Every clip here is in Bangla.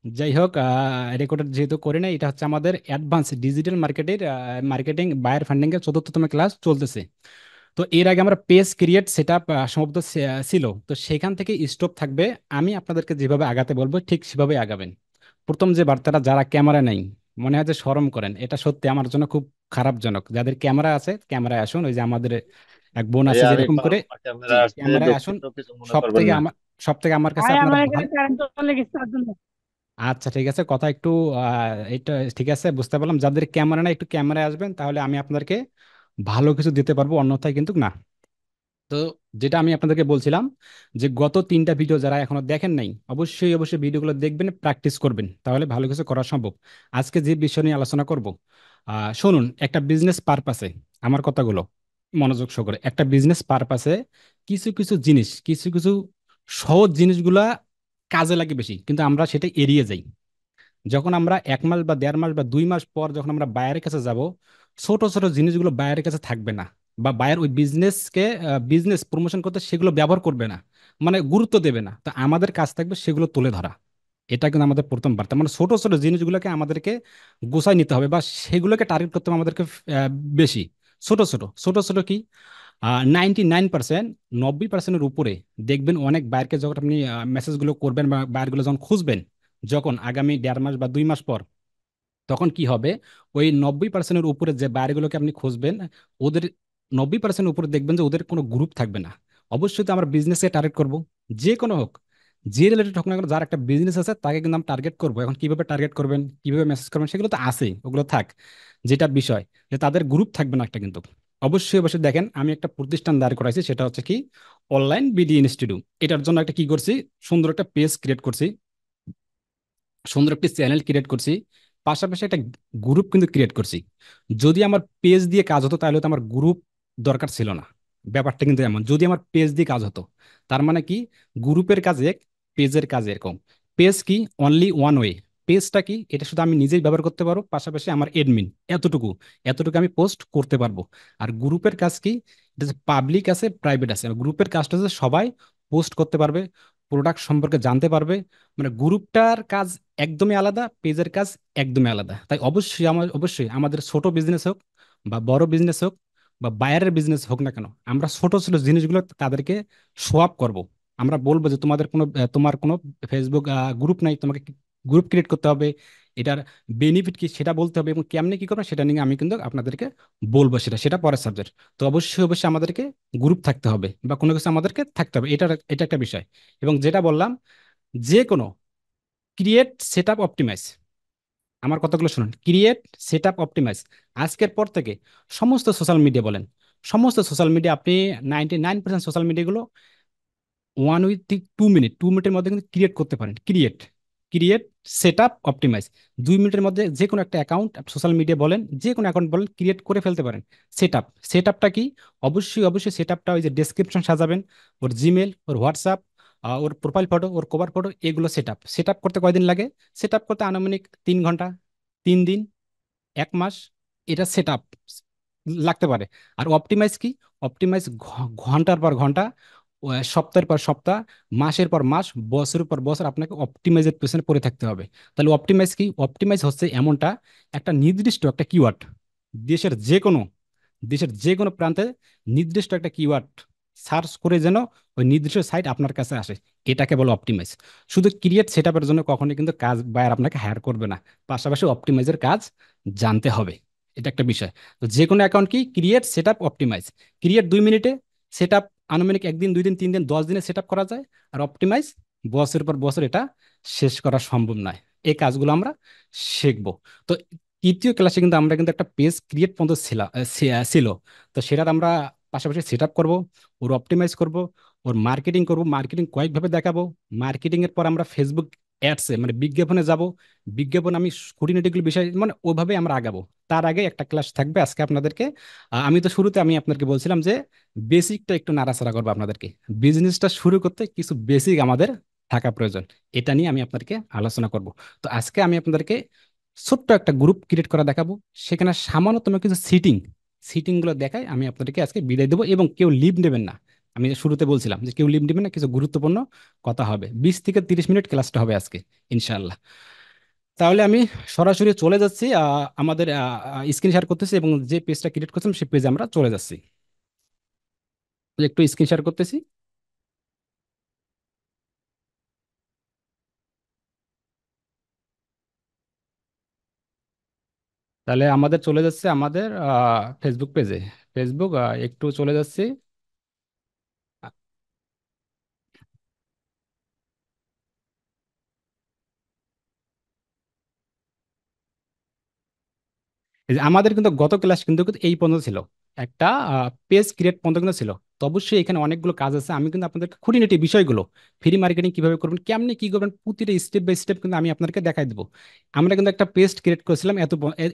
যাই হোক, রেকর্ডেড যেহেতু করে না, এটা হচ্ছে আমাদের advance digital marketing buyer funding এর ৪র্থতম ক্লাস চলতেছে। তো এর আগে আমরা পেজ ক্রিয়েট সেট আপ সম্ভবত ছিল, তো সেখান থেকে স্টপ থাকবে। আমি আপনাদেরকে যেভাবে আগাতে বলবো ঠিক সেভাবে আগাবেন। প্রথম যে বার্তাটা, যারা ক্যামেরা নেই, মনে হয় যে শরম করেন, এটা সত্যি আমার জন্য খুব খারাপজনক। যাদের ক্যামেরা আছে ক্যামেরায় আসুন, ওই যে আমাদের এক বোন আছে ভাইয়া আমি যেরকম করে। জি, ক্যামেরা আসতে ক্যামেরায় আসুন। দুঃখিত, কিছু মনে সব করবেন থেকে না। আমার সব থেকে আমার কাছে ভাই আপনারা আমার ভালো। এখানে কারেন্ট চলে গেছে তার জন্য। আচ্ছা ঠিক আছে, কথা একটু এটা ঠিক আছে, বুঝতে পারলাম। যাদের ক্যামেরা না, একটু ক্যামেরায় আসবেন, তাহলে আমি আপনাদেরকে ভালো কিছু দিতে পারবো, অন্যথায় কিন্তু না। তো যেটা আমি আপনাদেরকে বলছিলাম, যে গত 3টা ভিডিও যারা এখনো দেখেন নাই, অবশ্যই অবশ্যই ভিডিওগুলো দেখবেন, প্র্যাকটিস করবেন, তাহলে ভালো কিছু করা সম্ভব। আজকে যে বিষয় নিয়ে আলোচনা করব, শুনুন। একটা বিজনেস পারপাসে, আমার কথাগুলো মনোযোগ সহকারে, একটা বিজনেস পারপাসে কিছু কিছু জিনিস, কিছু কিছু সহজ জিনিসগুলা কাজে লাগে বেশি, কিন্তু আমরা সেটা এড়িয়ে যাই। যখন আমরা 1 মাস বা 1.5 মাস বা 2 মাস পর যখন আমরা বায়ারের কাছে যাব, ছোট ছোট জিনিসগুলো বায়ারের কাছে থাকবে না, বা বায়ার ওই বিজনেসকে বিজনেস প্রমোশন করতে সেগুলো ব্যবহার করবে না, মানে গুরুত্ব দেবে না। তো আমাদের কাজ থাকবে সেগুলো তুলে ধরা। এটা কিন্তু আমাদের প্রথম বার্তা, মানে ছোট ছোট জিনিসগুলোকে আমাদেরকে গোছায় নিতে হবে, বা সেগুলোকে টার্গেট করতে হবে আমাদেরকে বেশি। ছোট ছোট ছোট ছোট কি, 99%, 90%-এর উপরে দেখবেন অনেক বায়ারকে যখন আপনি মেসেজগুলো করবেন বা বায়ারগুলো যখন খুঁজবেন, যখন আগামী 1.5 মাস বা 2 মাস পর, তখন কি হবে, ওই 90%-এর উপরে যে বায়ারগুলোকে আপনি খুঁজবেন, ওদের 90% উপরে দেখবেন যে ওদের কোনো গ্রুপ থাকবে না। অবশ্যই তো আমরা বিজনেসে টার্গেট করব, যে কোনো হোক, যে রিলেটেড হোক না কেন, যার একটা বিজনেস আছে তাকে কিন্তু আমরা টার্গেট করবো। এখন কিভাবে টার্গেট করবেন, কিভাবে মেসেজ করবেন, সেগুলো তো আছেই, ওগুলো থাক। যেটা বিষয়, যে তাদের গ্রুপ থাকবে না একটা কিন্তু। অবশ্যই অবশ্যই দেখেন, আমি একটা প্রতিষ্ঠান দাঁড় করাইছি, সেটা হচ্ছে কি, অনলাইন বিডি ইনস্টিটিউট। এটার জন্য একটা কি করছি, সুন্দর একটা পেজ ক্রিয়েট করছি, সুন্দর একটি চ্যানেল ক্রিয়েট করছি, পাশাপাশি একটা গ্রুপ কিন্তু ক্রিয়েট করছি। যদি আমার পেজ দিয়ে কাজ হতো, তাহলে তো আমার গ্রুপ দরকার ছিল না। ব্যাপারটা কিন্তু এমন, যদি আমার পেজ দিয়ে কাজ হতো, তার মানে কি, গ্রুপের কাজ এক, পেজের কাজ এরকম। পেজ কি, অনলি ওয়ান ওয়ে। পেজটা কি, এটা শুধু আমি নিজেই ব্যবহার করতে পারবো, পাশাপাশি আমার এডমিন, এতটুকু এতটুকু আমি পোস্ট করতে পারবো। আর গ্রুপের কাজ কি, এটা যে পাবলিক আছে প্রাইভেট আছে, গ্রুপের কাজটা হচ্ছে সবাই পোস্ট করতে পারবে, প্রোডাক্ট সম্পর্কে জানতে পারবে। মানে গ্রুপটার কাজ একদমই আলাদা, পেজের কাজ একদমই আলাদা। তাই অবশ্যই আমাদের ছোট বিজনেস হোক বা বড় বিজনেস হোক বা বাইরের বিজনেস হোক না কেন, আমরা ছোট ছোট জিনিসগুলো তাদেরকে শো আপ করবো। আমরা বলবো যে তোমার কোনো ফেসবুক গ্রুপ নাই, তোমাকে গ্রুপ ক্রিয়েট করতে হবে। এটার বেনিফিট কি সেটা বলতে হবে, এবং কেমনে কি করবে সেটা নিয়ে আমি কিন্তু আপনাদেরকে বলবো, সেটা সেটা পরের সাবজেক্ট। তো অবশ্যই অবশ্যই আমাদেরকে গ্রুপ থাকতে হবে, বা কোনো কিছু আমাদেরকে থাকতে হবে, এটা একটা বিষয়। এবং যেটা বললাম, যে কোনো ক্রিয়েট সেট আপ অপটিমাইজ, আমার কথাগুলো শুনুন, ক্রিয়েট সেট আপ অপটিমাইজ। আজকের পর থেকে সমস্ত সোশ্যাল মিডিয়া বলেন, সমস্ত সোশ্যাল মিডিয়া আপনি 99% সোশ্যাল মিডিয়াগুলো 1 উইথ 2 মিনিটের মধ্যে কিন্তু ক্রিয়েট করতে পারেন। ক্রিয়েট সেট আপ অপটিমাইজ, 2 মিনিটের মধ্যে যে কোনো একটা অ্যাকাউন্ট সোশ্যাল মিডিয়া বলেন, যে কোনো অ্যাকাউন্ট বলেন, ক্রিয়েট করে ফেলতে পারেন। সেট আপটা কি, অবশ্যই অবশ্যই সেট আপটা ওই যে ডেসক্রিপশন সাজাবেন, ওর জিমেল, ওর হোয়াটসঅ্যাপ, ওর প্রোফাইল ফটো, ওর কভার ফটো, এগুলো সেট আপ করতে কয়দিন লাগে? সেট আপ করতে আনুমানিক 3 ঘন্টা, 3 দিন, 1 মাস, এটা সেট আপ লাগতে পারে। আর অপটিমাইজ কি, অপটিমাইজ ঘন্টার পর ঘন্টা, সপ্তাহের পর সপ্তাহ, মাসের পর মাস, বছরের পর বছর আপনাকে অপটিমাইজের পেছনে পড়ে থাকতে হবে। তাহলে অপটিমাইজ কি, অপটিমাইজ হচ্ছে এমনটা, একটা নির্দিষ্ট একটা কিওয়ার্ড, দেশের যে কোনো দেশের যে কোনো প্রান্তে নির্দিষ্ট একটা কিওয়ার্ড সার্চ করে যেন ওই নির্দিষ্ট সাইট আপনার কাছে আসে, এটাকে বলে অপটিমাইজ। শুধু ক্রিয়েট সেট আপের জন্য কখনোই কিন্তু কাজ বায়ার আপনাকে হায়ার করবে না, পাশাপাশি অপটিমাইজের কাজ জানতে হবে, এটা একটা বিষয়। তো যে কোনো অ্যাকাউন্ট কি, create set up optimise. Create 2 মিনিটে, সেট আপ আনুমানিক 1 দিন, 2 দিন, 3 দিন, 10 দিনে সেট আপ করা যায়। আর অপটিমাইজ বছরের পর বছর এটা শেষ করা সম্ভব নয়। এই কাজগুলো আমরা শিখবো। তো তৃতীয় ক্লাসে কিন্তু আমরা কিন্তু একটা পেজ ক্রিয়েট পর্যন্ত ছিল। তো সেটার আমরা পাশাপাশি সেট আপ করবো, ওর অপটিমাইজ করব, ওর মার্কেটিং করব, মার্কেটিং কয়েকভাবে দেখাবো। মার্কেটিং এর পর আমরা ফেসবুক অ্যাডসে মানে বিজ্ঞাপনে যাব। বিজ্ঞাপন আমি খুঁটিনাটিগুলো বিষয় মানে ওইভাবে আমরা আগাবো। তার আগে একটা ক্লাস থাকবে আজকে আপনাদেরকে। আমি তো শুরুতে আমি আপনাদেরকে বলছিলাম যে বেসিকটা একটু নাড়াচাড়া করবো আপনাদেরকে। বিজনেসটা শুরু করতে কিছু বেসিক আমাদের থাকা প্রয়োজন, এটা নিয়ে আমি আপনাদেরকে আলোচনা করব। তো আজকে আমি আপনাদেরকে ছোট্ট একটা গ্রুপ ক্রিয়েট করা দেখাবো। সেখানে সামান্যতম কিছু সিটিং গুলো দেখাই আমি আপনাদেরকে আজকে বিদায় দেবো, এবং কেউ লিভ নেবেন না। আমি শুরুতে বলছিলাম যে কেউ লিভ নেবে না, কিছু গুরুত্বপূর্ণ কথা হবে। 20 থেকে 30 মিনিট ক্লাসটা হবে আজকে, ইনশাআল্লাহ। তাহলে আমি সরাসরি চলে যাচ্ছি, আমাদের স্ক্রিন শেয়ার করতেছি, এবং যে পেজটা ক্রিয়েট করছিলাম সেই পেজে আমরা চলে যাচ্ছি। একটু স্ক্রিন শেয়ার করতেছি। তাহলে আমাদের চলে যাচ্ছে আমাদের ফেসবুক পেজে। ফেসবুক, একটু চলে যাচ্ছি। এই যে আমাদের কিন্তু গত ক্লাস কিন্তু এই পর্যন্ত ছিল, একটা পেজ ক্রিয়েট পর্যন্ত কিন্তু ছিল। তো অবশ্যই এখানে অনেকগুলো কাজ আছে, আমি কিন্তু আপনাদের খুঁটিনাটি বিষয়গুলো, ফ্রি মার্কেটিং কিভাবে করবেন, কেমনে কি করবেন, প্রতিটা স্টেপ বাই স্টেপ কিন্তু আমি আপনাদেরকে দেখাই দেবো। আমরা কিন্তু একটা পেজ ক্রিয়েট করেছিলাম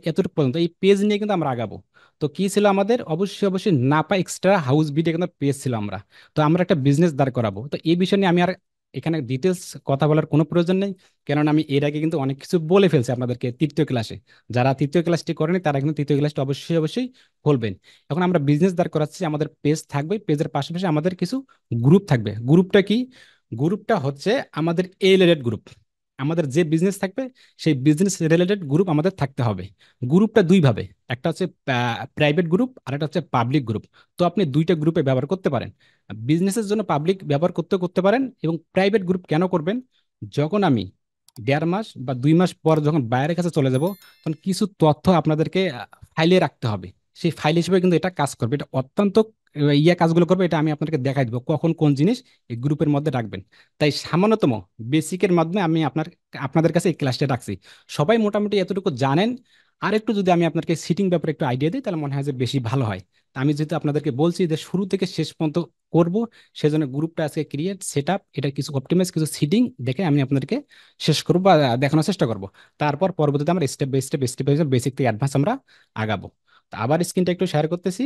এতটুকু পর্যন্ত, এই পেজ নিয়ে কিন্তু আমরা আগাবো। তো কি ছিল আমাদের, অবশ্যই অবশ্যই নাপা এক্সট্রা হাউস বিটে কিন্তু পেজ ছিল আমরা। তো আমরা একটা বিজনেস দাঁড় করাবো, তো এই বিষয় নিয়ে আমি আর এখানে ডিটেলস কথা বলার কোনো প্রয়োজন নেই, কেননা আমি এর আগে কিন্তু অনেক কিছু বলে ফেলছি আপনাদেরকে তৃতীয় ক্লাসে। যারা তৃতীয় ক্লাসটি করেনি তারা কিন্তু তৃতীয় ক্লাসটি অবশ্যই অবশ্যই বলবেন। এখন আমরা বিজনেস দাঁড় করাচ্ছি, আমাদের পেজ থাকবে, পেজের পাশাপাশি আমাদের কিছু গ্রুপ থাকবে। গ্রুপটা কি? গ্রুপটা হচ্ছে আমাদের এই রিলেটেড গ্রুপ। আমাদের যে বিজনেস থাকবে সেই বিজনেস রিলেটেড গ্রুপ আমাদের থাকতে হবে। গ্রুপটা দুই ভাবে, একটা হচ্ছে প্রাইভেট গ্রুপ আর একটা হচ্ছে পাবলিক গ্রুপ। তো আপনি দুইটা গ্রুপে ব্যবহার করতে পারেন। বিজনেসের জন্য পাবলিক ব্যবহার করতে করতে পারেন, এবং প্রাইভেট গ্রুপ কেন করবেন, যখন আমি 1.5 মাস বা 2 মাস পর যখন বাইরের কাছে চলে যাব, তখন কিছু তথ্য আপনাদেরকে ফাইলে রাখতে হবে। সেই ফাইল হিসেবে কিন্তু এটা কাজ করবে, এটা অত্যন্ত কাজগুলো করবে। এটা আমি আপনাকে দেখাই দেবো কখন কোন জিনিস এই গ্রুপের মধ্যে রাখবেন। তাই সামান্যতম বেসিকের মাধ্যমে আমি আপনাদের কাছে এই ক্লাসটা রাখছি। সবাই মোটামুটি এতটুকু জানেন। আর একটু যদি আমি আপনাকে সিটিং ব্যাপারে একটু আইডিয়া দিই, তাহলে মনে হয় যে বেশি ভালো হয়। তা আমি যেহেতু আপনাদেরকে বলছি যে শুরু থেকে শেষ পর্যন্ত করব, সেজন্য গ্রুপটা আজকে ক্রিয়েট সেট আপ, এটা কিছু অপটিমাইজ, কিছু সিটিং দেখে আমি আপনাদেরকে শেষ করবো বা দেখানোর চেষ্টা করব। তারপর পরবর্তীতে আমরা স্টেপ বাই স্টেপ বেসিক থেকে অ্যাডভান্স আমরা আগাবো। তো আবার স্ক্রিনটা একটু শেয়ার করতেছি।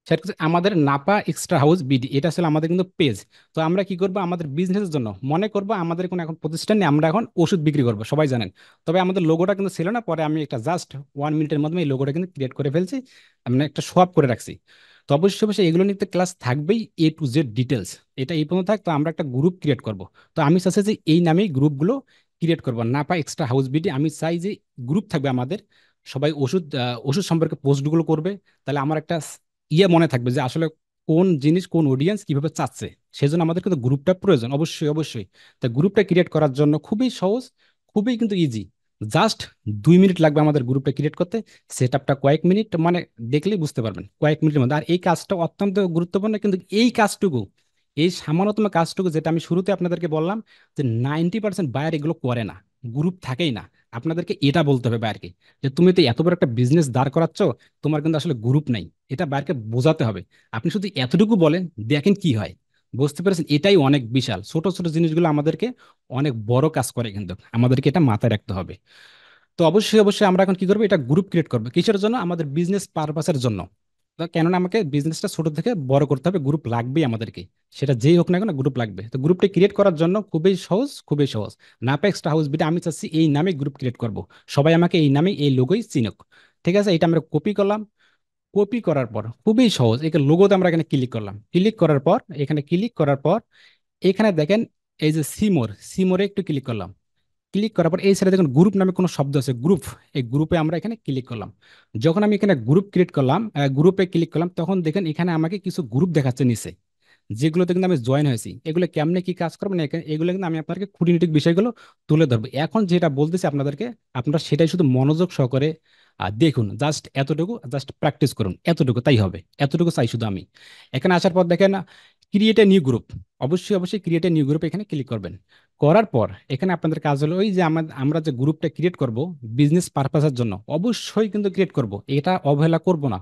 সেটা হচ্ছে আমাদের নাপা এক্সট্রা হাউস বিডি, এটা আসলে আমাদের কিন্তু পেজ। তো আমরা কি করব, আমাদের বিজনেসের জন্য মনে করব আমাদের কোনো এখন প্রতিষ্ঠান নেই, আমরা এখন ওষুধ বিক্রি করব, সবাই জানেন। তবে আমাদের লোগোটা কিন্তু ছিল না, পরে আমি একটা জাস্ট 1 মিনিটের মধ্যে এই লোগোটা কিন্তু ক্রিয়েট করে ফেলছি, আমি একটা শো আপ করে রাখছি। তো অবশ্যই অবশ্যই এগুলো নিতে ক্লাস থাকবেই, A to Z ডিটেলস। এটা এই পর্যন্ত থাক, তো আমরা একটা গ্রুপ ক্রিয়েট করব। তো আমি চাচ্ছি যে এই নামেই গ্রুপগুলো ক্রিয়েট করবো, নাপা এক্সট্রা হাউস বিডি। আমি চাই যে গ্রুপ থাকবে আমাদের, সবাই ওষুধ সম্পর্কে পোস্টগুলো করবে। তাহলে আমার একটা মনে থাকবে যে আসলে কোন জিনিস কোন অডিয়েন্স কিভাবে চাচ্ছে। সেজন্য আমাদের কিন্তু গ্রুপটা প্রয়োজন, অবশ্যই অবশ্যই। তা গ্রুপটা ক্রিয়েট করার জন্য খুবই সহজ, খুবই কিন্তু ইজি। জাস্ট 2 মিনিট লাগবে আমাদের গ্রুপটা ক্রিয়েট করতে। সেট আপটা কয়েক মিনিট, মানে দেখলেই বুঝতে পারবেন, কয়েক মিনিটের মধ্যে। আর এই কাজটা অত্যন্ত গুরুত্বপূর্ণ, কিন্তু এই কাজটুকু, এই সামান্যতম কাজটুকু যেটা আমি শুরুতে আপনাদেরকে বললাম, যে 90% বায়ার এগুলো করে না, গ্রুপ থাকেই না। আপনাদেরকে এটা বলতে হবে বায়ারকে, যে তুমি তো এত বড় একটা বিজনেস দাঁড় করাচ্ছ, তোমার কিন্তু আসলে গ্রুপ নাই। এটা বাইরকে বোঝাতে হবে। আপনি শুধু এতটুকু বলেন, দেখেন কি হয়। বুঝতে পেরেছেন? এটাই অনেক বিশাল, ছোট ছোট জিনিসগুলো আমাদেরকে অনেক বড় কাজ করে, কিন্তু আমাদেরকে এটা মাথায় রাখতে হবে। তো অবশ্যই অবশ্যই আমরা এখন কি করবো, এটা গ্রুপ ক্রিয়েট করবো কিসের জন্য, আমাদের বিজনেস পারপাসের জন্য। তো কেননা আমাকে বিজনেসটা ছোট থেকে বড় করতে হবে, গ্রুপ লাগবেই আমাদেরকে। সেটা যেই হোক না কেন, গ্রুপ লাগবে। তো গ্রুপটা ক্রিয়েট করার জন্য খুবই সহজ, খুবই সহজ। নাপেক্সটা হাউস বিটা আমি চাচ্ছি এই নামে গ্রুপ ক্রিয়েট করব, সবাই আমাকে এই নামে এই লোগোই চিনুক। ঠিক আছে, এটা আমরা কপি করলাম। কপি করার পর খুবই সহজ, এখানে লোগোতে আমরা এখানে ক্লিক করলাম, ক্লিক করার পর এখানে ক্লিক করার পর এখানে দেখেন, এই যে সিমোরে একটু ক্লিক করলাম। ক্লিক করার পর এই সাইডে দেখুন গ্রুপ নামে কোনো শব্দ আছে, গ্রুপ। এই গ্রুপে আমরা এখানে ক্লিক করলাম। যখন আমি এখানে গ্রুপ ক্রিয়েট করলাম, গ্রুপে ক্লিক করলাম, তখন দেখেন এখানে আমাকে কিছু গ্রুপ দেখাচ্ছে নিচে, যেগুলোতে কিন্তু আমি জয়েন হয়েছি। এগুলো কেমনে কি কাজ করবেন, এগুলো কিন্তু আমি আপনাকে খুঁটিনাটি বিষয়গুলো তুলে ধরবো। এখন যেটা বলতেছি আপনাদেরকে, আপনারা সেটাই শুধু মনোযোগ সহকারে দেখুন। জাস্ট এতটুকু, জাস্ট প্র্যাকটিস করুন, এতটুকু তাই হবে, এতটুকু চাই শুধু আমি। এখানে আসার পর দেখেন ক্রিয়েট এ নিউ গ্রুপ, অবশ্যই অবশ্যই ক্রিয়েট এ নিউ গ্রুপ এখানে ক্লিক করবেন। করার পর এখানে আপনাদের কাজ হলো ওই যে আমরা যে গ্রুপটা ক্রিয়েট করব বিজনেস পারপাসের জন্য, অবশ্যই কিন্তু ক্রিয়েট করব, এটা অবহেলা করব না,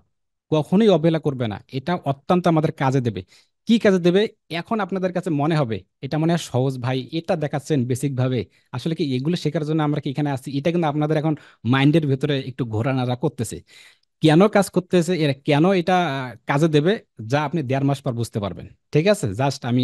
কখনোই অবহেলা করবে না। এটা অত্যন্ত আমাদের কাজে দেবে। কি কাজে দেবে? এখন আপনাদের কাছে মনে হবে এটা মনে হয় সহজ ভাই, এটা দেখাচ্ছেন বেসিক ভাবে, আসলে কি এগুলো শেখার জন্য আমরা কি এখানে আসছি, এটা কিন্তু আপনাদের এখন মাইন্ডের ভেতরে একটু ঘোরানাড়া করতেছে। কেন কাজ করতেছে, এরা কেন এটা কাজে দেবে, যা আপনি 1.5 মাস পর বুঝতে পারবেন। ঠিক আছে, জাস্ট আমি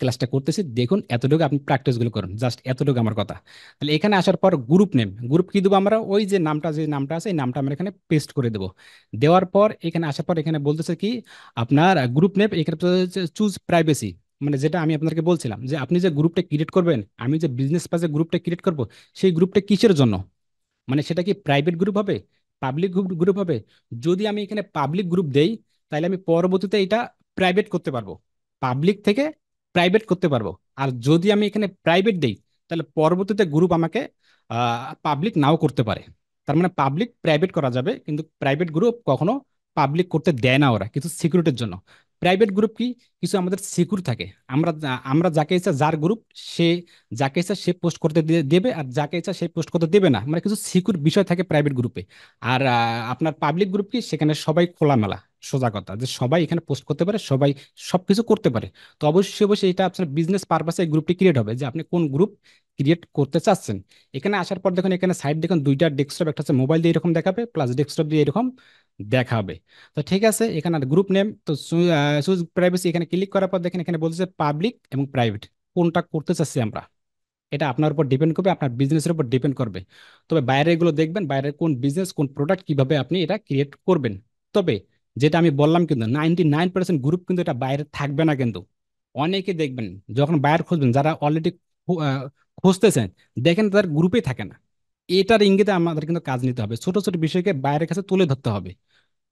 ক্লাসটা করতেছি, দেখুন এতটুকু আপনি প্র্যাকটিস গুলো করুন, জাস্ট এতটুকু আমার কথা। তাহলে এখানে আসার পর গ্রুপ নেম, গ্রুপ কি দেবো আমরা, ওই যে নামটা, যে নামটা আছে এই নামটা আমরা এখানে পেস্ট করে দেবো। দেওয়ার পর এখানে আসার পর এখানে বলতেছে কি আপনার গ্রুপ নেম, এখানে চুজ প্রাইভেসি। মানে যেটা আমি আপনাকে বলছিলাম যে আপনি যে গ্রুপটা ক্রিয়েট করবেন, আমি যে বিজনেস পাজে গ্রুপটা ক্রিয়েট করব, সেই গ্রুপটা কিসের জন্য, মানে সেটা কি প্রাইভেট গ্রুপ হবে, পাবলিক গ্রুপ গ্রুপ হবে। যদি আমি এখানে পাবলিক গ্রুপ দেই, তাহলে আমি পরবর্তীতে এটা প্রাইভেট করতে পারবো, পাবলিক থেকে প্রাইভেট করতে পারবো। আর যদি আমি এখানে প্রাইভেট দেই, তাহলে পরবর্তীতে গ্রুপ আমাকে পাবলিক নাও করতে পারে। তার মানে পাবলিক প্রাইভেট করা যাবে, কিন্তু প্রাইভেট গ্রুপ কখনো পাবলিক করতে দেয় না ওরা, কিছু সিকিউরিটির জন্য। প্রাইভেট গ্রুপ কি, কিছু আমাদের সিকিউর থাকে। আমরা যাকে ইচ্ছা যার গ্রুপ, সে যাকে ইচ্ছা সে পোস্ট করতে দেবে, আর যাকে ইচ্ছা সে পোস্ট করতে দেবে না, মানে কিছু সিকিউর বিষয় থাকে প্রাইভেট গ্রুপে। আর আপনার পাবলিক গ্রুপ কি, সেখানে সবাই খোলামেলা, সোজা কথা, যে সবাই এখানে পোস্ট করতে পারে, সবাই সবকিছু করতে পারে। তো অবশ্যই অবশ্যই এটা আপনার বিজনেস পারপাসে এই গ্রুপটি ক্রিয়েট হবে, যে আপনি কোন গ্রুপ ক্রিয়েট করতে চাচ্ছেন। এখানে আসার পর দেখুন, এখানে সাইড দেখুন দুইটা ডেস্কটপ, একটা হচ্ছে মোবাইল দিয়ে এরকম দেখাবে, প্লাস ডেস্কটপ দিয়ে এরকম দেখাবে। তো ঠিক আছে, এখানে গ্রুপ নেম তো চুজ প্রাইভেসি, এখানে ক্লিক করার পর দেখেন এখানে বলছে পাবলিক এবং প্রাইভেট কোনটা করতে চাচ্ছি আমরা। এটা আপনার উপর ডিপেন্ড করবে, আপনার বিজনেসের উপর ডিপেন্ড করবে। তবে বাইরে এগুলো দেখবেন, বাইরের কোন বিজনেস কোন প্রোডাক্ট কিভাবে আপনি এটা ক্রিয়েট করবেন। তবে যেটা আমি বললাম, কিন্তু 99% গ্রুপ কিন্তু এটা বাইরে থাকবে না কিন্তু। অনেকে দেখবেন যখন বাইরে খুঁজবেন, যারা অলরেডি খুঁজতেছেন, দেখেন তার গ্রুপেই থাকে না। এটার ইঙ্গিতে আমাদের কিন্তু কাজ নিতে হবে, ছোট ছোট বিষয়কে বাইরের কাছে তুলে ধরতে হবে।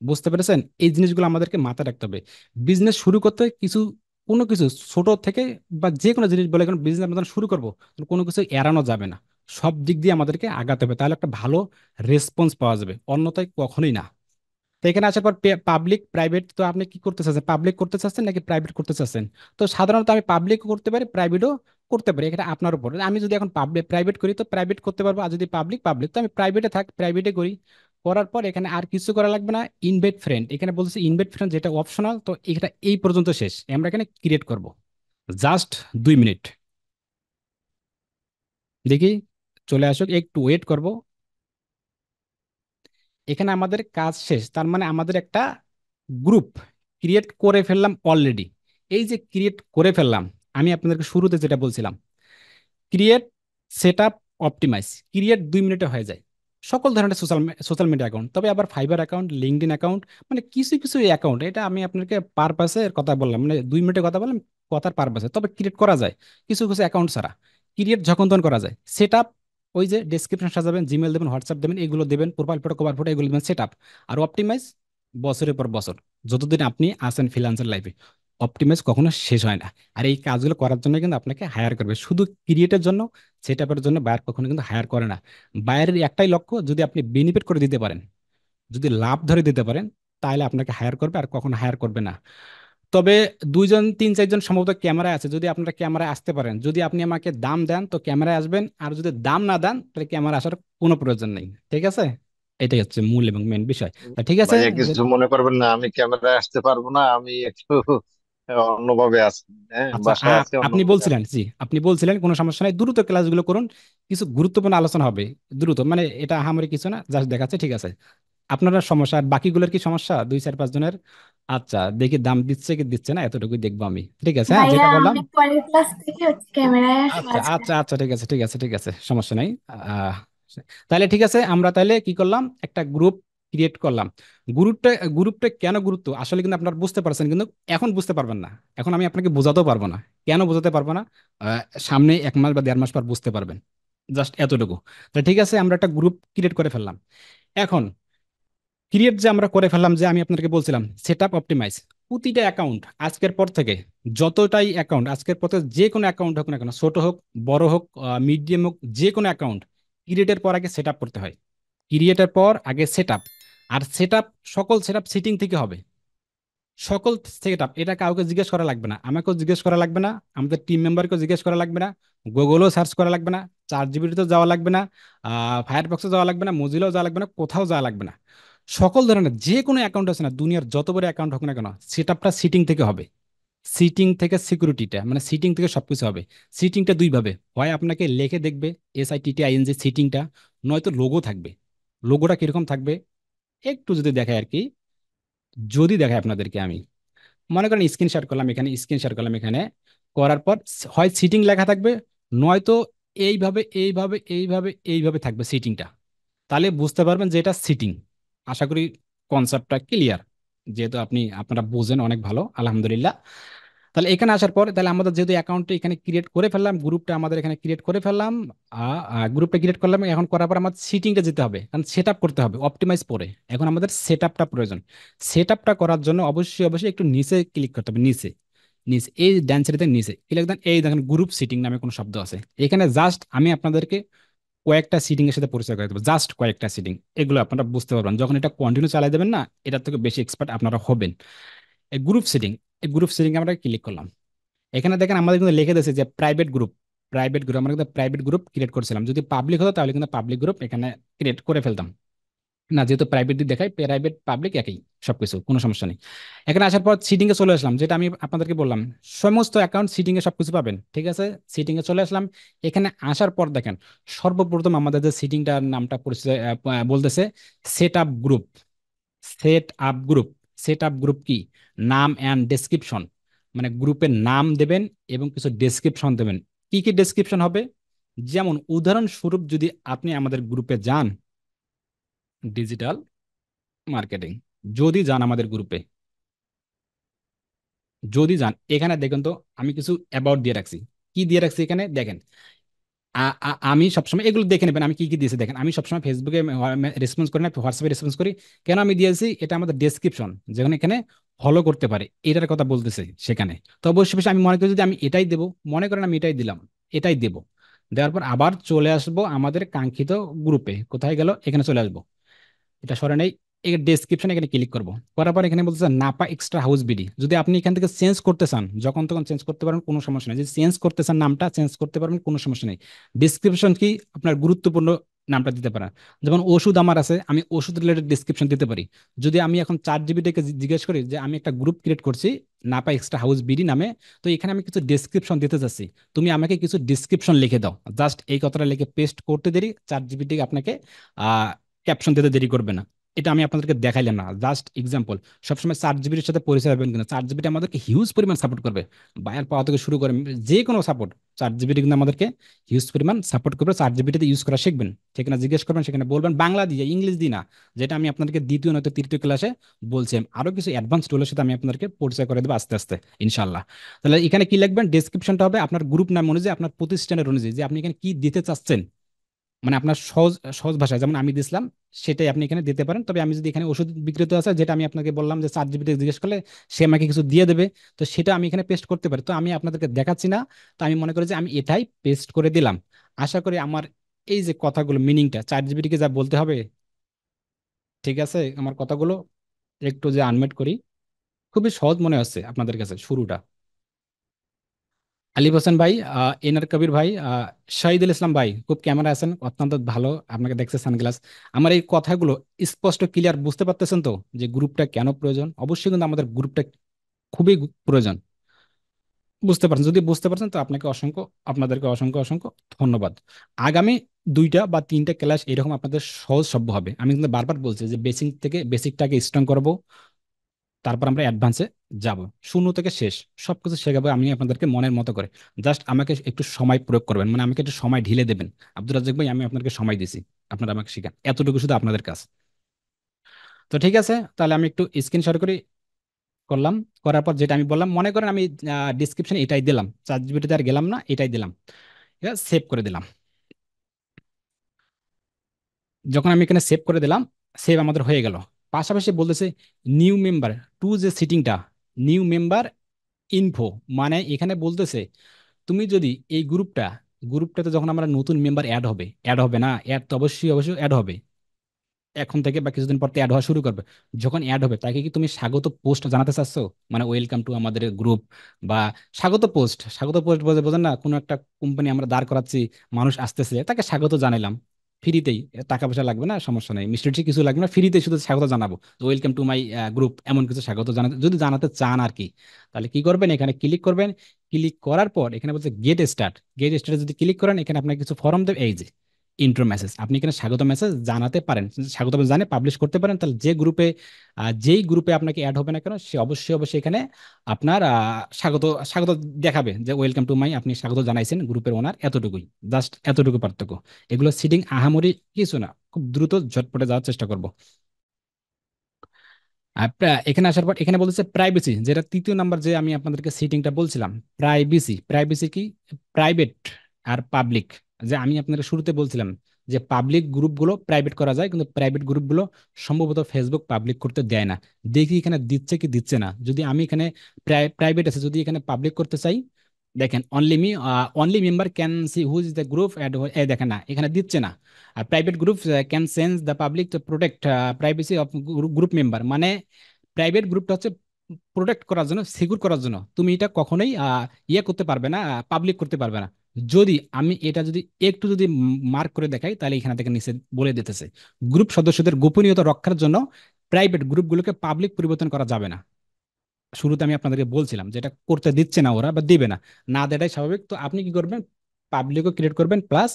বুঝতে পেরেছেন, এই জিনিসগুলো আমাদেরকে মাথায় রাখতে হবে। বিজনেস শুরু করতে কিছু, কোনো কিছু ছোট থেকে বা যে কোনো জিনিস বলে, কোনো বিজনেস আমরা যখন শুরু করবো, তখন কোনো কিছু এড়ানো যাবে না। সব দিক দিয়ে আমাদেরকে আগাতে হবে, তাহলে একটা ভালো রেসপন্স পাওয়া যাবে, অন্যথায় কখনোই না। তো এখানে আসার পর পাবলিক প্রাইভেট, তো আপনি কি করতে চাচ্ছেন, পাবলিক করতে চাচ্ছেন নাকি প্রাইভেট করতে চাচ্ছেন? তো সাধারণত আমি পাবলিকও করতে পারি, প্রাইভেটও করতে পারি, এটা আপনার উপর। আমি যদি এখন পাবলিক প্রাইভেট করি তো প্রাইভেট করতে পারবো, আর যদি পাবলিক পাবলিক, তো আমি প্রাইভেটে থাক প্রাইভেটে করি। করার পর এখানে আর কিছু করা লাগবে না, ইনভাইট ফ্রেন্ড, এখানে বলছে ইনভাইট ফ্রেন্ড, যেটা অপশনাল। তো এটা এই পর্যন্ত শেষ, আমরা এখানে ক্রিয়েট করব জাস্ট 2 মিনিট। দেখি চলে আসুক, একটু ওয়েট করব। এখানে আমাদের কাজ শেষ, তার মানে আমাদের একটা গ্রুপ ক্রিয়েট করে ফেললাম অলরেডি। এই যে ক্রিয়েট করে ফেললাম, আমি আপনাদেরকে শুরুতে যেটা বলছিলাম, create, set up, optimise, create 2 মিনিটে হয়ে যায় সকল ধরনের সোশ্যাল সোশ্যাল মিডিয়া অ্যাকাউন্ট। তবে আবার ফাইবার অ্যাকাউন্ট, লিঙ্কডইন অ্যাকাউন্ট, মানে কিছু কিছু অ্যাকাউন্ট, এটা আমি আপনাকে পারপাসের কথা বললাম, মানে 2 মিনিটের কথা বললাম কথার পারপাসে। তবে ক্রিয়েট করা যায় কিছু কিছু অ্যাকাউন্ট ছাড়া, ক্রিয়েট যখন তখন করা যায়। সেট আপ, ওই যে ডেসক্রিপশন সাজাবেন, জিমেল দেবেন, হোয়াটসঅ্যাপ দেবেন, এগুলো দেবেন, প্রোফাইল ফটো কভার ফটো এগুলো দেবেন, সেট আপ। আর অপটিমাইজ, বছরের পর বছর যতদিন আপনি আছেন ফ্রিল্যান্সার লাইফে, অপটিমাইজ কখনো শেষ হয় না। আর এই কাজগুলো করার জন্য কিন্তু আপনাকে হায়ার করবে, শুধু ক্রিয়েটের জন্য, সেট আপের জন্য বায়ার কখনো কিন্তু হায়ার করে না। বায়ারের একটাই লক্ষ্য, যদি আপনি বেনিফিট করে দিতে পারেন, যদি লাভ ধরে দিতে পারেন, তাহলে আপনাকে হায়ার করবে, আর কখনো হায়ার করবে না। তবে 2 জন 3 4 জন সম্ভবত ক্যামেরায় আছে, যদি আপনারা ক্যামেরায় আসতে পারেন, যদি আপনি আমাকে দাম দেন তো ক্যামেরায় আসবেন, আর যদি দাম না দেন তাহলে ক্যামেরা আসার কোনো প্রয়োজন নেই। ঠিক আছে, এটাই হচ্ছে মূল এবং মেন বিষয়। তা ঠিক আছে। ভাইয়া কিছু মনে করবেন না, আমি ক্যামেরায় আসতে পারবো না, আমি একটু অন্যভাবে আছি। হ্যাঁ, আচ্ছা, বাসায় আছি, আপনি অন্যভাবে বলছিলেন, আছি। জি আপনি বলছিলেন কোনো সমস্যা নাই, দ্রুত ক্লাসগুলো করুন, কিছু গুরুত্বপূর্ণ আলোচনা হবে দ্রুত, মানে এটা আহামরি কিছু না, জাস্ট দেখাচ্ছে। ঠিক আছে, আপনার সমস্যা আর বাকিগুলোর কি সমস্যা, 2 4 5 জনের? আচ্ছা, দেখি দাম দিচ্ছে কি দিচ্ছে না, এতটুকুই দেখবো আমি। ঠিক আছে, হ্যাঁ ভাইয়া যেটা বললাম। আমি পরের ক্লাস থেকে হচ্ছে ক্যামেরায় আসবো আচ্ছা আজকে। আচ্ছা আচ্ছা, ঠিক আছে ঠিক আছে ঠিক আছে, সমস্যা নাই। তাহলে ঠিক আছে, আমরা তাহলে কি করলাম, একটা গ্রুপ ক্রিয়েট করলাম। গ্রুপটা গ্রুপটা কেন গুরুত্ব আসলে কিন্তু আপনারা বুঝতে পারছেন, কিন্তু এখন বুঝতে পারবেন না। এখন আমি আপনাকে বোঝাতেও পারবো না, কেন বোঝাতে পারবো না। সামনে 1 মাস বা 1.5 মাস পর বুঝতে পারবেন, জাস্ট এতটুকু। তাহলে ঠিক আছে, আমরা একটা গ্রুপ ক্রিয়েট করে ফেললাম। এখন ক্রিয়েট যে আমরা করে ফেললাম, যে আমি আপনাকে বলছিলাম সেট আপ, অপটিমাইজ, প্রতিটা অ্যাকাউন্ট আজকের পর থেকে, যতটাই অ্যাকাউন্ট আজকের পর থেকে, যে কোনো অ্যাকাউন্ট হোক না কেন, ছোট হোক বড় হোক মিডিয়াম হোক, যে কোনো অ্যাকাউন্ট ক্রিয়েটের পর আগে সেট আপ করতে হয়। ক্রিয়েটের পর আগে সেট আপ, আর সেট আপ, সকল সেট আপ সিটিং থেকে হবে। সকল সেট আপ, এটা কাউকে জিজ্ঞেস করা লাগবে না, আমাকেও জিজ্ঞেস করা লাগবে না, আমাদের টিম মেম্বারকেও জিজ্ঞেস করা লাগবে না, গুগলও সার্চ করা লাগবে না, 4 জিবিতে যাওয়া লাগবে না, ফায়ারফক্সে যাওয়া লাগবে না, মজিলাও যাওয়া লাগবে না, কোথাও যাওয়া লাগবে না। সকল ধরনের যে কোনো অ্যাকাউন্ট আছে না, দুনিয়ার যত বড় অ্যাকাউন্ট হোক না কেন, সেট আপটা সিটিং থেকে হবে। সিটিং থেকে সিকিউরিটিটা, মানে সিটিং থেকে সবকিছু হবে। সিটিংটা দুইভাবে হয়, আপনাকে লিখে দেখবে, SITTING সিটিংটা, নয়তো লোগো থাকবে। লোগোটা কিরকম থাকবে, একটু যদি দেখায় আর কি, যদি দেখায় আপনাদেরকে আমি, মনে করেন স্ক্রিনশট করলাম এখানে, স্ক্রিনশট করলাম এখানে, করার পর হয় সিটিং লেখা থাকবে, নয়তো এইভাবে এইভাবে এইভাবে এইভাবে থাকবে সিটিংটা। তাহলে বুঝতে পারবেন যে এটা সিটিং। আশা করি কনসেপ্টটা ক্লিয়ার, যেহেতু আপনারা বোঝেন অনেক ভালো, আলহামদুলিল্লাহ। তাহলে এখানে আসার পর তাহলে আমাদের যেহেতু অ্যাকাউন্টটা এখানে ক্রিয়েট করে ফেললাম, গ্রুপটা আমাদের এখানে ক্রিয়েট করে ফেললাম, গ্রুপটা ক্রিয়েট করলাম, এখন করার পর আমাদের সিটিংটা যেতে হবে, কারণ সেট আপ করতে হবে অপটিমাইজ পরে। এখন আমাদের সেট আপটা প্রয়োজন। সেট আপটা করার জন্য অবশ্যই অবশ্যই একটু নিচে ক্লিক করতে হবে, নিচে নিচে এই ডান সাইডে নিচে ক্লিক দেন, এই দেখেন গ্রুপ সিটিং নামে কোনো শব্দ আছে এখানে। জাস্ট আমি আপনাদেরকে কয়েকটা সিটিং এর সাথে পরিচয় করে দেবো, জাস্ট কয়েকটা সিটিং, এগুলো আপনারা বুঝতে পারবেন যখন এটা কন্টিনিউ চালাই দেবেন না, এটার থেকে বেশি এক্সপার্ট আপনারা হবেন। এই গ্রুপ সিটিং, এই গ্রুপ সিটিং আমরা ক্লিক করলাম। এখানে দেখেন আমাদের কিন্তু লিখে দিয়েছে যে প্রাইভেট গ্রুপ। প্রাইভেট গ্রুপ, আমরা কিন্তু প্রাইভেট গ্রুপ ক্রিয়েট করছিলাম, যদি পাবলিক হতো তাহলে কিন্তু পাবলিক গ্রুপ এখানে ক্রিয়েট করে ফেলতাম। না, যেহেতু প্রাইভেট দেখাই, প্রাইভেট পাবলিক একই, সবকিছু কোনো সমস্যা নেই। এখানে আসার পর সিটিং এ চলে আসলাম, যেটা আমি আপনাদেরকে বললাম সমস্ত অ্যাকাউন্ট সিটিং এ সবকিছু পাবেন, ঠিক আছে। সিটিং এ চলে আসলাম। এখানে আসার পর দেখেন সর্বপ্রথম আমাদের যে সিটিংটার নামটা পরিচয় বলতেছে set up group. Set up group, set up group কি, নাম অ্যান্ড ডেসক্রিপশন, মানে গ্রুপের নাম দেবেন এবং কিছু ডেসক্রিপশন দেবেন। কি কি ডেসক্রিপশন হবে, যেমন উদাহরণস্বরূপ যদি আপনি আমাদের গ্রুপে যান, ডিজিটাল মার্কেটিং, যদি যান আমাদের গ্রুপে, যদি যান এখানে দেখেন তো আমি কিছু অ্যাবাউট দিয়ে রাখছি। কি দিয়ে রাখছি এখানে দেখেন, আমি সবসময় এগুলো দেখে নেবেন আমি কি কি দিয়েছি দেখেন। আমি সবসময় ফেসবুকে রেসপন্স করি না, হোয়াটসঅ্যাপে রেসপন্স করি। কেন আমি দিয়েছি, এটা আমাদের ডেসক্রিপশন, যেখানে এখানে ফলো করতে পারে, এটার কথা বলতেছে সেখানে। তো অবশ্যই অবশ্যই আমি মনে করি যদি আমি এটাই দেবো, মনে করেন আমি এটাই দিলাম, এটাই দেবো, দেওয়ার পর আবার চলে আসবো আমাদের কাঙ্ক্ষিত গ্রুপে। কোথায় গেল, এখানে চলে আসবো, এটা সরে নেই। এই ডেসক্রিপশন এখানে ক্লিক করব, করার পর এখানে বলতেছে নাপা এক্সট্রা হাউস বিডি। যদি আপনি এখান থেকে চেঞ্জ করতে চান, যখন তখন চেঞ্জ করতে পারেন, কোনো সমস্যা নেই। যদি চেঞ্জ করতে চান নামটা চেঞ্জ করতে পারবেন, কোনো সমস্যা নেই। ডিসক্রিপশন কি, আপনার গুরুত্বপূর্ণ নামটা দিতে পারেন। যেমন ওষুধ আমার আছে, আমি ওষুধ রিলেটেড ডিসক্রিপশন দিতে পারি। যদি আমি এখন চার জিবিটাকে জিজ্ঞেস করি যে আমি একটা গ্রুপ ক্রিয়েট করছি নাপা এক্সট্রা হাউস বিডি নামে, তো এখানে আমি কিছু ডেসক্রিপশন দিতে চাচ্ছি, তুমি আমাকে কিছু ডিসক্রিপশন লিখে দাও। জাস্ট এই কথাটা লিখে পেস্ট করতে দেরি, চার জিবিটিকে আপনাকে ক্যাপশন দিতে দেরি করবে না। এটা আমি আপনাদেরকে দেখাইলাম না, জাস্ট এক্সাম্পল। সবসময় 4 জিবির সাথে পরিচয় হবেন, কিন্তু 4 জিবিটি আমাদেরকে হিউজ পরিমাণ সাপোর্ট করবে। বায়ার পাওয়া থেকে শুরু করে যে কোনো সাপোর্ট, 4 জিবিটি কিন্তু আমাদেরকে হিউজ পরিমাণ সাপোর্ট করবে। 4 জিবিটিতে ইউজ করা শিখবেন, সেখানে জিজ্ঞেস করবেন, সেখানে বলবেন বাংলা দিয়ে, ইংলিশ দিয়ে না। যেটা আমি আপনাদেরকে দ্বিতীয় নয়তো তৃতীয় ক্লাসে বলছি, আরো কিছু অ্যাডভান্স টুলের সাথে আমি আপনাদেরকে পরিচয় করে দেবো আস্তে আস্তে ইনশাল্লাহ। তাহলে এখানে কি লিখবেন, ডেসক্রিপশনটা হবে আপনার গ্রুপ নাম অনুযায়ী, আপনার প্রতিষ্ঠানের অনুযায়ী, যে আপনি এখানে কি দিতে চাচ্ছেন, মানে আপনার সহজ সহজ ভাষায় যেমন আমি দিছিলাম সেটাই আপনি এখানে দিতে পারেন। তবে আমি যদি এখানে ওষুধ বিক্রেতা আছে, যেটা আমি আপনাকে বললাম যে 4 জিবিতে জিজ্ঞেস করলে সে আমাকে কিছু দিয়ে দেবে, তো সেটা আমি এখানে পেস্ট করতে পারি। তো আমি আপনাদেরকে দেখাচ্ছি না, তো আমি মনে করি যে আমি এটাই পেস্ট করে দিলাম। আশা করি আমার এই যে কথাগুলো মিনিংটা 4 জিবিটিকে যা বলতে হবে, ঠিক আছে, আমার কথাগুলো একটু যে আনমেট করি, খুবই সহজ মনে হচ্ছে আপনাদের কাছে শুরুটা। আলিফ হোসেন ভাই, এনার কবির ভাই, শহীদুল ইসলাম ভাই, খুব ক্যামেরা আছেন, অত্যন্ত ভালো, আপনাকে দেখছে সানগ্লাস। আমার এই কথাগুলো স্পষ্ট ক্লিয়ার বুঝতে পারতেছেন তো, যে গ্রুপটা কেন প্রয়োজন? অবশ্যই কিন্তু আমাদের গ্রুপটা খুবই প্রয়োজন। বুঝতে পারছেন? যদি বুঝতে পারছেন তো আপনাদেরকে অসংখ্য অসংখ্য ধন্যবাদ। আগামী 2টা বা 3টা ক্লাস এরকম আপনাদের সহজ সভ্য হবে। আমি কিন্তু বারবার বলছি যে বেসিকটাকে স্ট্রং করব, তারপর আমরা অ্যাডভান্সে যাব, শূন্য থেকে শেষ সবকিছু শেখাবো আমি আপনাদেরকে মনের মতো করে। জাস্ট আমাকে একটু সময় প্রয়োগ করবেন, মানে আমাকে একটু সময় ঢিলে দেবেন। আব্দুর রাজ্জাক ভাই, আমি আপনাকে সময় দিছি, আপনারা আমাকে শিখান, এতটুকু শুধু আপনাদের কাজ। তো ঠিক আছে, তাহলে আমি একটু স্ক্রিন শেয়ার করে করলাম। করার পর যেটা আমি বললাম, মনে করেন আমি ডিসক্রিপশনে এটাই দিলাম, 4 জিবিতে আর গেলাম না, এটাই দিলাম, ঠিক আছে, সেভ করে দিলাম। যখন আমি এখানে সেভ করে দিলাম, সেভ আমাদের হয়ে গেল। পাশাপাশি বলতেছে নিউ মেম্বার টু, যে সিটিংটা, নিউ মেম্বার ইনফো, মানে এখানে বলতেছে তুমি যদি এই গ্রুপটাতে যখন আমরা নতুন মেম্বার অ্যাড হবে না, অ্যাড তো অবশ্যই অবশ্যই অ্যাড হবে, এখন থেকে বা কিছুদিন পর অ্যাড হওয়া শুরু করবে। যখন অ্যাড হবে তাকে কি তুমি স্বাগত পোস্ট জানাতে চাচ্ছো, মানে ওয়েলকাম টু আমাদের গ্রুপ, বা স্বাগত পোস্ট বলতে বোঝেন না, কোনো একটা কোম্পানি আমরা দাঁড় করাচ্ছি, মানুষ আসতেছে, তাকে স্বাগত জানাইলাম ফ্রিতেই, টাকা পয়সা লাগবে না, সমস্যা নেই, মিষ্টি টিষ্টি কিছু লাগবে না, ফ্রিতেই শুধু স্বাগত জানাবো, ওয়েলকাম টু মাই গ্রুপ, এমন কিছু স্বাগত জানাতে যদি জানাতে চান আর কি। তাহলে কি করবেন, এখানে ক্লিক করবেন। ক্লিক করার পর এখানে বলছে গেট স্টার্ট, গেট স্টার্টে যদি ক্লিক করেন, এখানে আপনাকে কিছু ফর্ম দেবে, এই যে ইন্ট্রো মেসেজ, আপনি এখানে স্বাগত মেসেজ জানাতে পারেন, স্বাগত মেসেজ জানে পাবলিশ করতে পারেন। তাহলে যেই গ্রুপে আপনাকে অ্যাড হবে না কেন, সে অবশ্যই অবশ্যই এখানে আপনার স্বাগত স্বাগত দেখাবে যে ওয়েলকাম টু মাই, আপনি স্বাগত জানাইছেন গ্রুপের ওনার, এতটুকুই, জাস্ট এতটুকু পার্থক্য। এগুলো সিটিং আহামরি কিছু না, খুব দ্রুত ঝটপটে যাওয়ার চেষ্টা করব। এখানে আসার পর এখানে বলতেছে প্রাইভেসি, যেটা তৃতীয় নাম্বার যে আমি আপনাদেরকে সেটিংটা বলছিলাম। প্রাইভেসি, প্রাইভেসি কি? প্রাইভেট আর পাবলিক। যে আমি আপনাদের শুরুতে বলছিলাম যে পাবলিক গ্রুপগুলো প্রাইভেট করা যায়, কিন্তু প্রাইভেট গ্রুপগুলো সম্ভবত ফেসবুক পাবলিক করতে দেয় না। দেখি এখানে দিচ্ছে কি দিচ্ছে না। যদি আমি এখানে প্রাইভেট আছে, যদি এখানে পাবলিক করতে চাই, দেখেন only member can see whose is the group দেখেন না, এখানে দিচ্ছে না। আর private group can sense the public to protect privacy of group member, মানে প্রাইভেট গ্রুপটা হচ্ছে প্রোটেক্ট করার জন্য, সিকিউর করার জন্য। তুমি এটা কখনোই ইয়ে করতে পারবে না, পাবলিক করতে পারবে না। যদি আমি এটা যদি একটু যদি মার্ক করে দেখাই, তাহলে এখানে থেকে নিচে বলে দিতেছে গ্রুপ সদস্যদের গোপনীয়তা রক্ষার জন্য প্রাইভেট গ্রুপগুলোকে পাবলিক পরিবর্তন করা যাবে না। শুরুতে আমি আপনাদেরকে বলছিলাম যেটা করতে দিচ্ছে না ওরা, বা দিবে না, না দেওয়াটাই স্বাভাবিক। তো আপনি কি করবেন? পাবলিকও ক্রিয়েট করবেন, প্লাস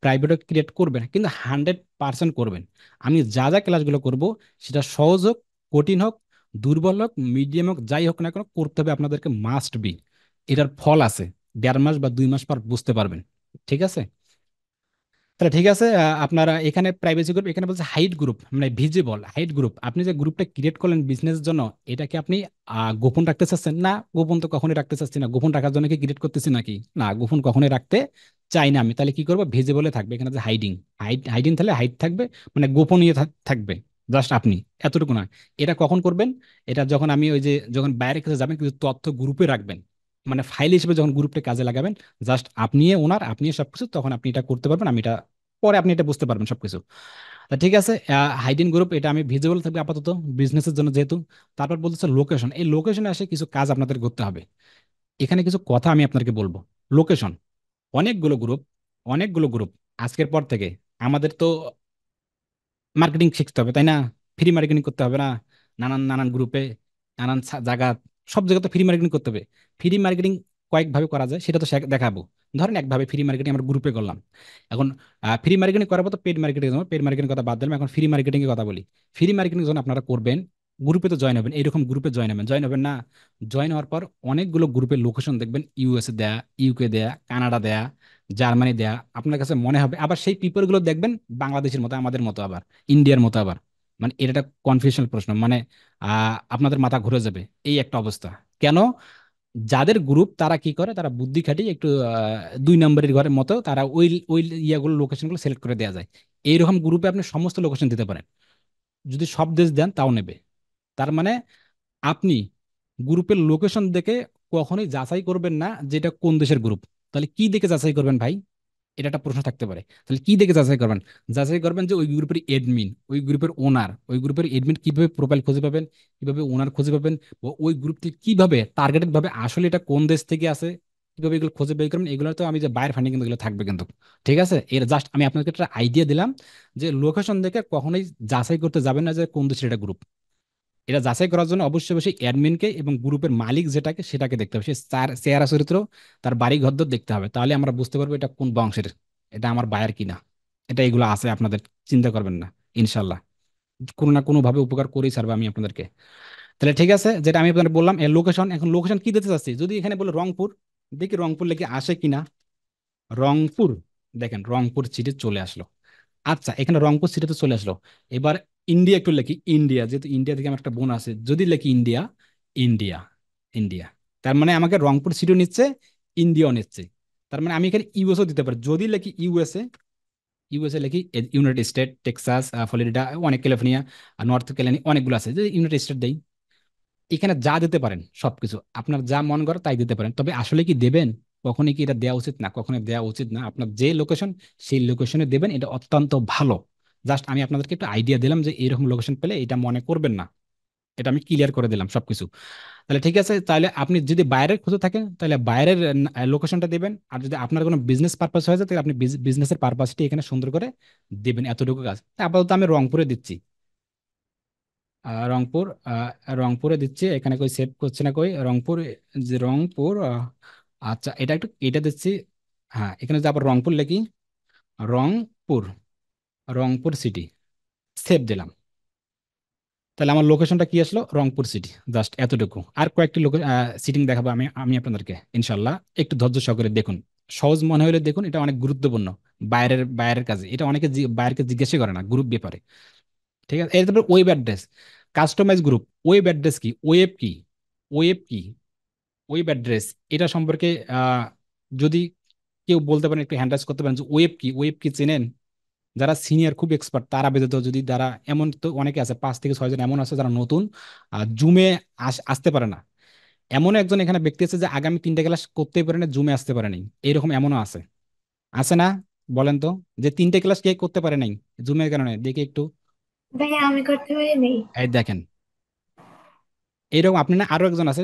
প্রাইভেটও ক্রিয়েট করবেন, কিন্তু 100% করবেন। আমি যা যা ক্লাসগুলো করব, সেটা সহজ হোক, কঠিন হোক, দুর্বল হোক, মিডিয়াম হোক, যাই হোক না কেন, করতে হবে আপনাদেরকে, মাস্ট বি। এটার ফল আছে, 1.5 মাস বা 2 মাস পর বুঝতে পারবেন। ঠিক আছে? তাহলে ঠিক আছে, আপনারা এখানে প্রাইভেসি গ্রুপ, এখানে বলছে হাইড গ্রুপ, মানে ভিজিবল হাইড গ্রুপ। আপনি যে গ্রুপটা ক্রিয়েট করলেন বিজনেসের জন্য, এটাকে আপনি গোপন রাখতে চাচ্ছেন না? গোপন তো কখনোই রাখতে চাচ্ছি না। গোপন রাখার জন্য কি ক্রিয়েট করতেছি নাকি? না, গোপন কখনোই রাখতে চাই না আমি। তাহলে কি করবো? ভিজিবলে থাকবে এখানে যে হাইডিং, হাইডিং তাহলে হাইড থাকবে, মানে গোপনীয় থাকবে, জাস্ট আপনি, এতটুকু না। এটা কখন করবেন? এটা যখন আমি ওই যে যখন বাইরের কাছে যাবেন, কিন্তু তথ্য গ্রুপে রাখবেন, মানে ফাইল হিসেবে যখন গ্রুপটা কাজে লাগাবেন, জাস্ট আপনি ওনার, আপনি সবকিছু, তখন আপনি এটা করতে পারবেন। আমি এটা পরে আপনি এটা বুঝতে পারবেন সবকিছু। তা ঠিক আছে, হাইডিন গ্রুপ এটা আমি ভিজিবল থাকবে আপাতত বিজনেসের জন্য যেহেতু। তারপর বলতেছে লোকেশন, এই লোকেশনে আসে কিছু কাজ আপনাদের করতে হবে। এখানে কিছু কথা আমি আপনাদেরকে বলবো। লোকেশন, অনেকগুলো গ্রুপ, অনেকগুলো গ্রুপ আজকের পর থেকে আমাদের তো মার্কেটিং শিখতে হবে, তাই না? ফ্রি মার্কেটিং করতে হবে না? নানান নানান গ্রুপে, নানান জায়গা, সব জায়গাতে ফ্রি মার্কেটিং করতে হবে। ফ্রি মার্কেটিং কয়েকভাবে করা যায় সেটা তো দেখাবো। ধরেন একভাবে ফ্রি মার্কেটিং আমরা গ্রুপে করলাম। এখন ফ্রি মার্কেটিং করার পর তো পেড মার্কেটিং, পেড মার্কেটিং কথা বাদ দিলাম, এখন ফ্রি মার্কেটিং এর কথা বলি। ফ্রি মার্কেটিং যখন আপনারা করবেন, গ্রুপে তো জয়েন হবেন, এইরকম গ্রুপে জয়েন হবেন না? জয়েন হওয়ার পর অনেকগুলো গ্রুপের লোকেশন দেখবেন, ইউএসএ দেয়া, ইউকে দেয়া, কানাডা দেয়া, জার্মানি দেয়া। আপনার কাছে মনে হবে, আবার সেই পিপল গুলো দেখবেন বাংলাদেশের মতো, আমাদের মতো, আবার ইন্ডিয়ার মতো। আবার মানে এটা একটা কনফিউশনাল প্রশ্ন, মানে আপনাদের মাথা ঘুরে যাবে এই একটা অবস্থা। কেন? যাদের গ্রুপ তারা কি করে, তারা বুদ্ধি খাটিয়ে একটু 2 নম্বরের ঘরের মতো, তারা ওই ওই ইয়াগুলো লোকেশনগুলো সিলেক্ট করে দেওয়া যায়। এইরকম গ্রুপে আপনি সমস্ত লোকেশন দিতে পারেন, যদি সব দেশ দেন তাও নেবে। তার মানে আপনি গ্রুপের লোকেশন দেখে কখনোই যাচাই করবেন না যেটা কোন দেশের গ্রুপ। তাহলে কি দেখে যাচাই করবেন ভাই? এটা একটা প্রশ্ন থাকতে পারে। তাহলে কি দেখে যাচাই করবেন? যাচাই করবেন যে ওই গ্রুপের এডমিন, ওই গ্রুপের ওনার, ওই গ্রুপের এডমিন কিভাবে প্রোফাইল খুঁজে পাবেন, কিভাবে ওনার খুঁজে পাবেন, বা ওই গ্রুপটি কিভাবে টার্গেটেড ভাবে আসলে এটা কোন দেশ থেকে আসে, কিভাবে এগুলো খুঁজে বের করবেন। এগুলো তো আমি যে বাইরে ফান্ডিং, কিন্তু এগুলো থাকবে কিন্তু। ঠিক আছে, এর জাস্ট আমি আপনাকে একটা আইডিয়া দিলাম যে লোকেশন দেখে কখনোই যাচাই করতে যাবেন না যে কোন দেশের এটা গ্রুপ। এটা যাচাই করার জন্য অবশ্যই অবশ্যই অ্যাডমিনকে এবং গ্রুপের মালিক যেটাকে, সেটাকে দেখতে হবে। সে তার চেহারা চরিত্র, তার বাড়ি ঘরদর দেখতে হবে, তাহলে আমরা বুঝতে পারবো এটা কোন বংশের, এটা আমার বায়ের কিনা। এটা এগুলো আছে আপনাদের, চিন্তা করবেন না। ইনশাল্লাহ কোনো না কোনো ভাবে উপকার করেই ছাড়বো আমি আপনাদেরকে। তাহলে ঠিক আছে, যেটা আমি আপনাদের বললাম এর লোকেশন। এখন লোকেশন কি দিতে চাচ্ছি, যদি এখানে বলে রংপুর, দেখি রংপুর লেগে আসে কিনা। রংপুর, দেখেন রংপুর সিটি চলে আসলো। আচ্ছা, এখানে রংপুর সিটিতে চলে আসলো। এবার ইন্ডিয়া একটু লিখি, ইন্ডিয়া, যেহেতু ইন্ডিয়া থেকে আমার একটা বোন আছে, যদি লিখি ইন্ডিয়া, ইন্ডিয়া, ইন্ডিয়া, তার মানে আমাকে রংপুর সিটিও নিচ্ছে, ইন্ডিয়াও নিচ্ছে। তার মানে আমি এখানে ইউএসও দিতে পারি, যদি লিখি ইউএসএ। ইউএসএ লিখি ইউনাইটেড স্টেট, টেক্সাস, ফ্লোরিডা, অনেক, ক্যালিফোর্নিয়া, নর্থ ক্যালিফোর্নিয়া, অনেকগুলো আছে, যদি ইউনাইটেড স্টেট দেই। এখানে যা দিতে পারেন সবকিছু আপনার যা মন করে তাই দিতে পারেন, তবে আসলে কি দেবেন? কখনই কি এটা দেওয়া উচিত না? কখনোই দেওয়া উচিত না। আপনার যে লোকেশন, সেই লোকেশনে দেবেন, এটা অত্যন্ত ভালো। জাস্ট আমি আপনাদেরকে একটু আইডিয়া দিলাম যে এরকম লোকেশন পেলে এটা মনে করবেন না। এটা আমি ক্লিয়ার করে দিলাম সবকিছু। তাহলে ঠিক আছে, তাহলে আপনি যদি বাইরের খুঁজে থাকেন, তাহলে বাইরের লোকেশনটা দেবেন। আর যদি আপনার কোনো বিজনেস পারপাস হয়ে যায়, তাহলে আপনি বিজনেসের পারপাসটি এখানে সুন্দর করে দেবেন, এতটুকু কাজ। তা আপাতত আমি রংপুরে দিচ্ছি, রংপুর, রংপুরে দিচ্ছি। এখানে কই সেভ করছে না, কই রংপুর, যে রংপুর, আচ্ছা এটা একটু এটা দিচ্ছি। হ্যাঁ, এখানে যদি আবার রংপুর লিখি, রংপুর, রংপুর, রংপুর সিটি, সেভ দিলাম। তাহলে আমার লোকেশনটা কি আসলো? রংপুর সিটি। জাস্ট এতটুকু। আর কয়েকটি সিটিং দেখাবো আমি আমি আপনাদেরকে ইনশাল্লাহ। একটু ধৈর্য সহকারে দেখুন। সহজ মনে হলে দেখুন, এটা অনেক গুরুত্বপূর্ণ। বাইরের বাইরের কাজে এটা অনেকে বাইরেকে জিজ্ঞাসা করে না গ্রুপ ব্যাপারে। ঠিক আছে, এরপর web address, customise group. Web address কি? ওয়েব কি? ওয়েব কি? ওয়েব অ্যাড্রেস, এটা সম্পর্কে যদি কেউ বলতে পারেন, একটু হ্যান্ড রাইজ করতে পারেন যে ওয়েব কি? ওয়েব কি চেনেন? যারা সিনিয়র খুব এক্সপার্ট তারা ব্যতীত যদি যারা, এমন তো অনেকে আছে, 5 থেকে 6 জন এমন আছে যারা নতুন জুমে আসতে পারে না। এমন একজন এখানে ব্যক্তি আছে যে আগামী 3টে ক্লাস করতেই পারে না, জুমে আসতে পারে নাই, এরকম এমনও আছে। আছে না? বলেন তো, যে 3টে ক্লাস কে করতে পারে নাই জুমের কারণে, দেখি একটু। ভাইয়া আমি করতে পারিনি। এই দেখেন, এরকম আপনি না, আরো একজন আছে,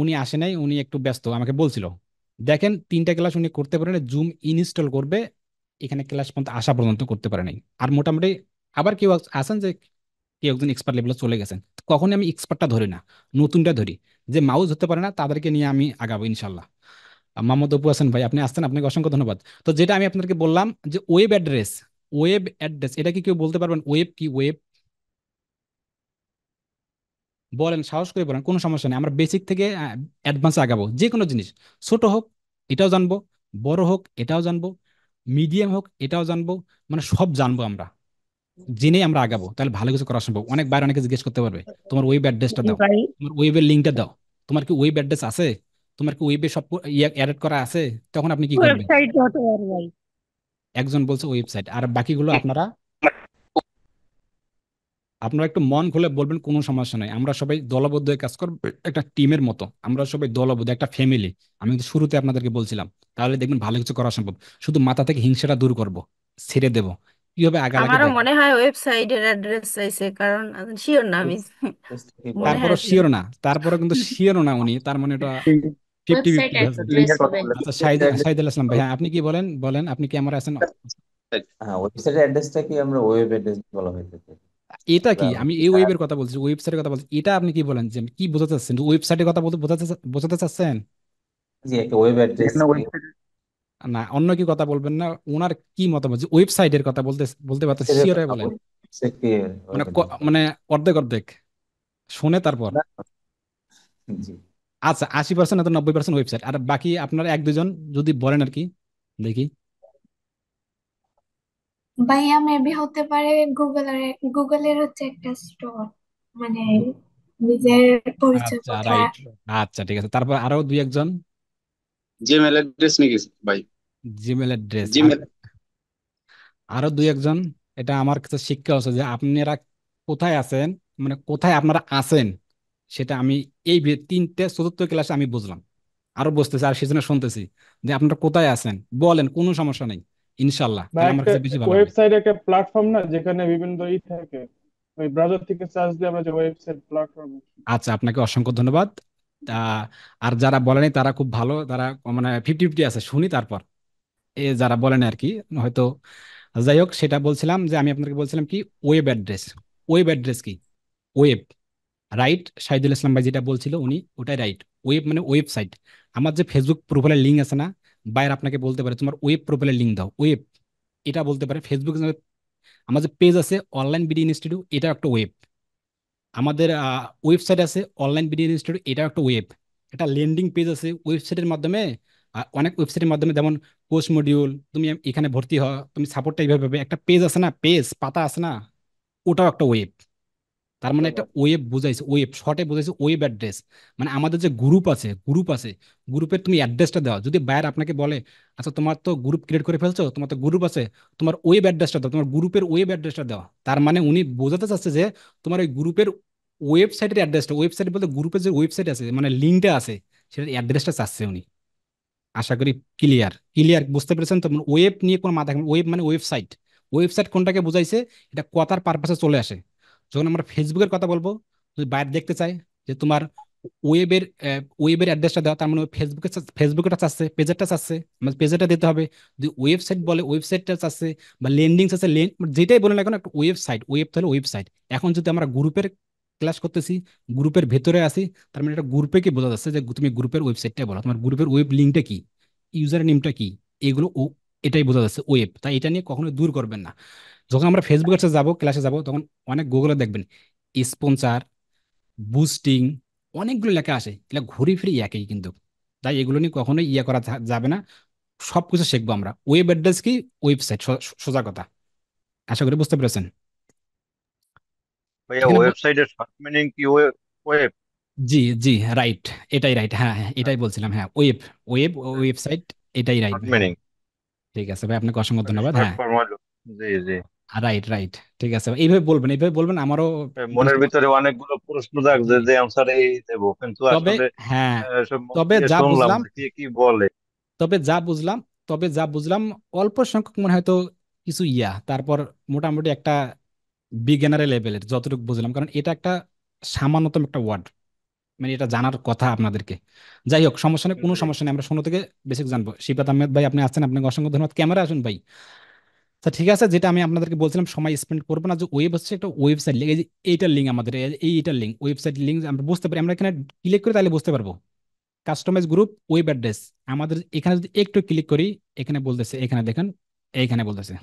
উনি আসে নাই, উনি একটু ব্যস্ত আমাকে বলছিল। দেখেন, 3টে ক্লাস উনি করতে পারে না, জুম ইনস্টল করবে, এখানে ক্লাস পর্যন্ত আসা পর্যন্ত করতে পারে নাই। আর মোটামুটি আবার কেউ আছেন যে কেউ একজন এক্সপার্ট লেভেলে চলে গেছেন। কখনই আমি এক্সপার্টটা ধরি না, নতুনটা ধরি। যে মাউস ধরতে পারে না তাদেরকে নিয়ে আমি আগাবো ইনশাল্লাহ। মোহাম্মদ অপু হাসান ভাই, আপনি আসছেন, আপনাকে অসংখ্য ধন্যবাদ। তো যেটা আমি আপনাদেরকে বললাম যে ওয়েব অ্যাড্রেস, ওয়েব অ্যাড্রেস এটা কি কেউ বলতে পারবেন? ওয়েব কি? ওয়েব বলেন, সাহস করে বলেন, কোনো সমস্যা নেই। আমরা বেসিক থেকে অ্যাডভান্সে আগাবো, যে কোনো জিনিস। ছোট হোক এটাও জানবো, বড় হোক এটাও জানবো, মিডিয়াম হোক এটাও জানবো, মানে সব জানবো আমরা। জেনেই আমরা আগাবো, তাহলে ভালো কিছু করা সম্ভব। অনেক বাইরে অনেকে জিজ্ঞেস করতে পারবে, তোমার ওয়েব অ্যাড্রেসটা জি দাও, ভাই। তোমার ওয়েবের লিঙ্কটা দাও, তোমার কি ওয়েব অ্যাড্রেস আছে, তোমার কি ওয়েবে সব অ্যাড করা আছে? তখন আপনি কি করবেন? ওয়েবসাইট হতে পারে ভাই। একজন বলছে ওয়েবসাইট, আর বাকিগুলো আপনারা আপনারা একটু মন খুলে বলবেন, কোনো সমস্যা নাই। আমরা সবাই দলবদ্ধ হয়ে কাজ করবো, একটা টিমের মতো। আমরা সবাই দলবদ্ধ, একটা ফ্যামিলি। আমি কিন্তু শুরুতে আপনাদেরকে বলছিলাম, তাহলে দেখবেন ভালো কিছু করা সম্ভব। শুধু মাথা থেকে হিংসাটা দূর করব, ছেড়ে দেব, কিভাবে আগা লাগে আমারও দেখেন। মনে হয় ওয়েবসাইটের অ্যাড্রেস চাইছে, কারণ শিওর না আমি, কি মনে বলেন? হয় তারপরও আসলে। শিওর না, তারপরও কিন্তু শিওর না উনি, তার মানে এটা ফিফটি ওয়েবসাইট ফিফটি অ্যাড্রেস হবে। আচ্ছা, শাহিদুল ইসলাম ভাই, হ্যাঁ, আপনি কি বলেন? বলেন, আপনি কি আমার আছেন? হ্যাঁ, ওয়েবসাইটের অ্যাড্রেসটা কি আমরা ওয়েব অ্যাড্রেস বলা হয়ে থাকে। এটা কি? আমরা আমি এই ওয়েবের কথা বলছি, ওয়েবসাইটের কথা বলছি। এটা আপনি কি বলেন, যে কি বোঝাতে চাচ্ছেন? ওয়েবসাইটের কথা বলতে বোঝাতে চাচ্ছেন? জি একটা ওয়েব অ্যাড্রেস কি? না, অন্য কি কথা বলবেন না? ওনার কি মতামত, যে ওয়েবসাইটের কথা বলতে বলতে পারতে ওয়েবসাইটের শিওর কথা হয়ে বলেন। বলি, ওয়েবসাইট কি মানে ওয়েব অ্যাড্রেস বলা মানে অর্ধেক অর্ধেক শুনে তারপর। হয় না? জি। আচ্ছা, 80% তো 90% ওয়েবসাইট, আর বাকি আপনার 1-2 জন যদি বলেন আর কি, দেখি। ভাইয়া মেবি হতে পারে গুগলের হচ্ছে একটা স্টোর, মানে নিজের আচ্ছা, পরিচয়পত্র। রাইট। আচ্ছা, ঠিক আছে, তারপর আরো 2-1 জন। জিমেল অ্যাড্রেস নাকি ভাই? Gmail address. আর জিমেল। আরো 2-1 জন। এটা আমার কাছে শিক্ষা হচ্ছে যে আপনারা কোথায় আছেন, মানে কোথায় আপনারা আছেন, সেটা আমি এই 3টে চতুর্থ ক্লাসে আমি বুঝলাম। আরো বুঝতেছি, আর সেজন্য শুনতেছি যে আপনারা কোথায় আছেন, বলেন, কোনো সমস্যা নেই ইনশাল্লাহ, বা তাহলে আমার একটা কাছে বেশি ভালো হবে। ওয়েবসাইট একটা প্ল্যাটফর্ম না, যেখানে বিভিন্ন থাকে, ওই ব্রাউজার থেকে সার্চ দিয়ে আমরা যে ওয়েবসাইট প্ল্যাটফর্ম। আচ্ছা, আপনাকে অসংখ্য ধন্যবাদ। তা আর যারা বলেনি তারা খুব ভালো, তারা মানে 50-50 আছে, শুনি তারপর। যারা বলেন আর কি, হয়তো। যাই হোক, সেটা বলছিলাম যে আমি আপনাকে বলছিলাম কি, ওয়েব অ্যাড্রেস। ওয়েব অ্যাড্রেস কি? Web, right. শাহিদুল ইসলাম ভাই যেটা বলছিল উনি ওটাই রাইট। ওয়েব মানে ওয়েবসাইট। আমার যে ফেসবুক প্রোফাইলের লিঙ্ক আছে না, বাইরে আপনাকে বলতে পারে তোমার ওয়েব প্রোফাইলের লিঙ্ক দাও, ওয়েব। এটা বলতে পারে ফেসবুক। আমার যে পেজ আছে অনলাইন বিডি ইনস্টিটিউট, এটা একটা ওয়েব। আমাদের ওয়েবসাইট আছে অনলাইন বিডি ইনস্টিটিউট, এটা একটা ওয়েব। একটা ল্যান্ডিং পেজ আছে ওয়েবসাইটের মাধ্যমে। অনেক ওয়েবসাইটের মাধ্যমে, যেমন কোর্স মডিউল, তুমি এখানে ভর্তি হও, তুমি সাপোর্টটা এইভাবে পাবে। একটা পেজ আছে না, পেজ পাতা আছে না, ওটাও একটা ওয়েব। তার মানে একটা ওয়েব বুঝাইছে, ওয়েব শর্টে বুঝাইছে ওয়েব অ্যাড্রেস। মানে আমাদের যে গ্রুপ আছে, গ্রুপের তুমি অ্যাড্রেসটা দাও। যদি বাইরে আপনাকে বলে, আচ্ছা তোমার তো গ্রুপ ক্রিয়েট করে ফেলছো, তোমার তো গ্রুপ আছে, তোমার ওয়েব অ্যাড্রেসটা দাও, তোমার গ্রুপের ওয়েব অ্যাড্রেসটা দাও। তার মানে উনি বোঝাতে চাচ্ছে যে তোমার ওই গ্রুপের ওয়েবসাইটের অ্যাড্রেসটা, ওয়েবসাইট বলতে গ্রুপের যে ওয়েবসাইট আছে, মানে লিঙ্কটা আছে, সেটার অ্যাড্রেসটা চাচ্ছে উনি। আশা করি ক্লিয়ার ক্লিয়ার বুঝতে পেরেছেন তো? ওয়েব নিয়ে কোনো মাথা, ওয়েব মানে ওয়েবসাইট। ওয়েবসাইট কোনটাকে বুঝাইছে? এটা কথার পারপাসে চলে আসে। যখন আমরা ফেসবুকের কথা বলবো, যদি বাইরে দেখতে চাই যে তোমার ওয়েবের ওয়েবের অ্যাড্রেসটা দেওয়া, তার মানে ফেসবুকেরটা চাচ্ছে, পেজেরটা চাচ্ছে, আমাদের পেজেরটা দিতে হবে। যদি ওয়েবসাইট বলে, ওয়েবসাইটটা চাচ্ছে, বা লেন্ডিংস আছে, যেটাই বলে না কেন, একটা ওয়েবসাইট, ওয়েব তাহলে ওয়েবসাইট। এখন যদি আমরা গ্রুপের ক্লাস করতেছি, গ্রুপের ভেতরে আসি, তার মানে এটা গ্রুপে কি বোঝা যাচ্ছে যে তুমি গ্রুপের ওয়েবসাইটটা বলো, তোমার গ্রুপের ওয়েব লিঙ্কটা কি, ইউজার নেমটা কি, এগুলো এটাই বোঝা যাচ্ছে ওয়েব। তাই এটা নিয়ে কখনো দূর করবেন না। যখন আমরা ফেসবুকের সাথে যাবো, ক্লাসে যাব, তখন অনেক গুগলে দেখবেন স্পন্সার, বুস্টিং, অনেকগুলো লেখা আসে, এগুলো ঘুরে ফিরে একই কিন্তু। তাই এগুলো নিয়ে কখনোই করা যাবে না। সবকিছু শিখবো আমরা। ওয়েব অ্যাড্রেস কি, ওয়েবসাইট, সোজা কথা। আশা করি বুঝতে পেরেছেন। ভাইয়া এখানে ওয়েবসাইটের শর্ট মিনিং কি ওয়েব? ওয়েব জি, জি, রাইট, এটাই রাইট, হ্যাঁ হ্যাঁ, এটাই বলছিলাম, হ্যাঁ ওয়েব, ওয়েব, ওয়েবসাইট, এটাই রাইট শর্ট ভাই। মিনিং ঠিক আছে ভাই, আপনাকে অসংখ্য মানে ধন্যবাদ, শর্ট হ্যাঁ। ফর্ম হলো। জি জি। রাইট, রাইট, ঠিক আছে ভাই, এইভাবে বলবেন, এইভাবে বলবেন, আমারও মনের বুঝতে ভিতরে অনেকগুলো প্রশ্ন জাগছে জি। যে অ্যান্সার এই দেবো, কিন্তু তবে আসলে হ্যাঁ, সব মন তবে দিয়ে যা শুনলাম বুঝলাম, যে কে কি বলে। তবে যা বুঝলাম তবে যা বুঝলাম, অল্প সংখ্যক মনে হয়তো কিছু তারপর মোটামুটি একটা বিজ্ঞানারি লেভেলের যতটুকু বুঝলাম, কারণ এটা একটা সামান্যতম একটা ওয়ার্ড, মানে এটা জানার কথা আপনাদেরকে। যাই হোক, সমস্যা নেই, কোনো জি সমস্যা নেই, আমরা শূন্য থেকে বেসিক জানবো। শিফাত আহমেদ ভাই আপনি আছেন, আপনাকে অসংখ্য ধন্যবাদ। ক্যামেরা আসুন ভাই। তা ঠিক আছে, যেটা আমি আপনাদেরকে বলছিলাম, সময় স্পেন্ড করবো না, যে ওয়েব হচ্ছে একটা ওয়েবসাইট লিঙ্ক, এই যে এইটার লিঙ্ক আমাদের, এইটার লিঙ্ক, ওয়েবসাইট লিঙ্ক আমরা বুঝতে পারি, আমরা এখানে ক্লিক করে তাহলে বুঝতে পারবো। কাস্টমাইজ গ্রুপ ওয়েব অ্যাড্রেস, আমাদের এখানে যদি একটু ক্লিক করি, এখানে বলতেছে, এখানে দেখেন, এইখানে বলতেছে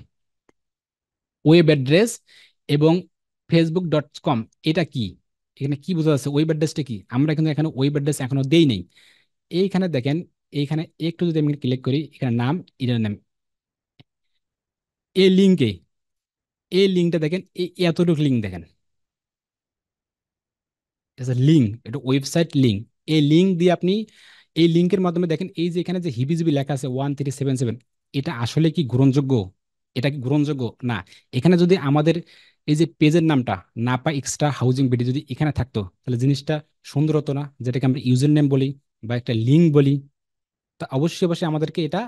ওয়েব অ্যাড্রেস এবং facebook.com, এটা কি, এখানে কি বোঝা যাচ্ছে ওয়েব অ্যাড্রেসটা কি। আমরা কিন্তু এখানে ওয়েব অ্যাড্রেস এখনো দেই নেই। এইখানে দেখেন, এইখানে একটু যদি আমি ক্লিক করি, এখানে নাম, এটার নাম, এই লিঙ্কে, এই লিঙ্কটা দেখেন, এই এতটুকু লিঙ্ক দেখেন, লিঙ্ক, এটা ওয়েবসাইট লিঙ্ক। এই লিঙ্ক দিয়ে আপনি, এই লিঙ্কের মাধ্যমে দেখেন, এই যে এখানে যে হিবিজিবি লেখা আছে 1377, এটা আসলে কি গ্রহণযোগ্য? এটা কি গ্রহণযোগ্য না? এখানে যদি আমাদের এই যে পেজের নামটা নাপা এক্সট্রা হাউজিং বিডি যদি এখানে থাকতো, তাহলে জিনিসটা সুন্দর হতো না? যেটাকে আমরা ইউজার নেম বলি বা একটা লিঙ্ক বলি। তা অবশ্যই অবশ্যই আমাদেরকে এটা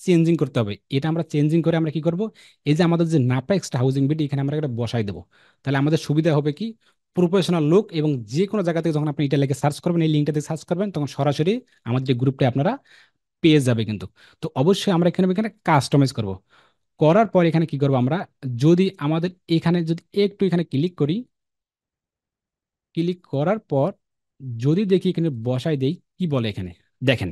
চেঞ্জিং করতে হবে। এটা আমরা চেঞ্জিং করে আমরা কি করব, এই যে আমাদের যে নাপা এক্সট্রা হাউজিং বিডি, এখানে আমরা এটা বসাই দেবো। তাহলে আমাদের সুবিধা হবে কি, প্রফেশনাল লোক, এবং যে কোনো জায়গা থেকে যখন আপনি এটা লিখে সার্চ করবেন, এই লিঙ্কটাতে সার্চ করবেন, তখন সরাসরি আমাদের যে গ্রুপটা আপনারা পেয়ে যাবে কিন্তু। তো অবশ্যই আমরা এখানে এখানে কাস্টমাইজ করব। করার পর এখানে কি করবো আমরা, যদি আমাদের এখানে যদি একটু এখানে ক্লিক করি, ক্লিক করার পর যদি দেখি এখানে বসাই দেই, কি বলে এখানে দেখেন,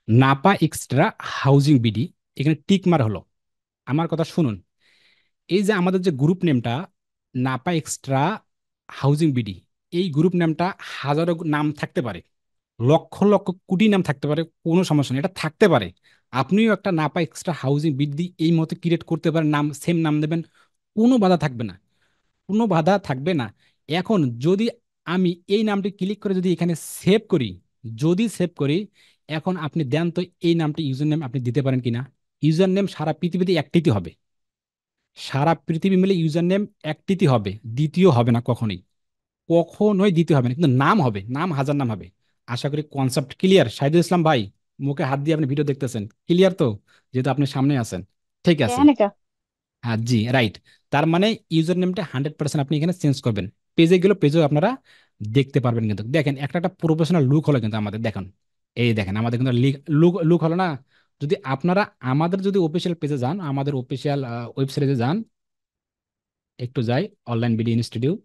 নাপা এক্সট্রা হাউজিং বিডি, এখানে টিক মার হলো। আমার কথা শুনুন, এই যে আমাদের যে গ্রুপ নেমটা নাপা এক্সট্রা হাউজিং বিডি, এই গ্রুপ নামটা হাজারো নাম থাকতে পারে, লক্ষ লক্ষ কোটি নাম থাকতে পারে, কোনো সমস্যা নেই, এটা থাকতে পারে। আপনিও একটা নাপা এক্সট্রা হাউজিং বিডি এই মতো ক্রিয়েট করতে পারেন, নাম সেম নাম দেবেন, কোনো বাধা থাকবে না, কোনো বাধা থাকবে না। এখন যদি আমি এই নামটি ক্লিক করে যদি এখানে সেভ করি, যদি সেভ করি, এখন আপনি দেন তো এই নামটি ইউজার নেম আপনি দিতে পারেন কিনা? ইউজার নেম সারা পৃথিবীতে একটিতে হবে, সারা পৃথিবী মিলে ইউজার নেম একটিতে হবে, দ্বিতীয় হবে না কখনোই, কখনোই দ্বিতীয় হবে না, কিন্তু নাম হবে, নাম হাজার নাম হবে। আশা করি কনসেপ্ট ক্লিয়ার। শাহিদুল ইসলাম ভাই, মুখে হাত দিয়ে আপনি ভিডিও দেখতেছেন, ক্লিয়ার তো? যেহেতু আপনি সামনে আছেন, ঠিক আছে। Enica. হ্যাঁ জি, রাইট। তার মানে ইউজার নেমটা 100% আপনি এখানে চেঞ্জ করবেন। পেজে গেলে পেজেও আপনারা দেখতে পারবেন কিন্তু। দেখেন একটা একটা প্রফেশনাল লুক হলো কিন্তু আমাদের, দেখেন, এই দেখেন আমাদের কিন্তু লুক লুক হলো না? যদি আপনারা আমাদের যদি অফিসিয়াল পেজে যান, আমাদের অফিসিয়াল ওয়েবসাইটে যান, একটু যাই, অনলাইন বিডি ইনস্টিটিউট,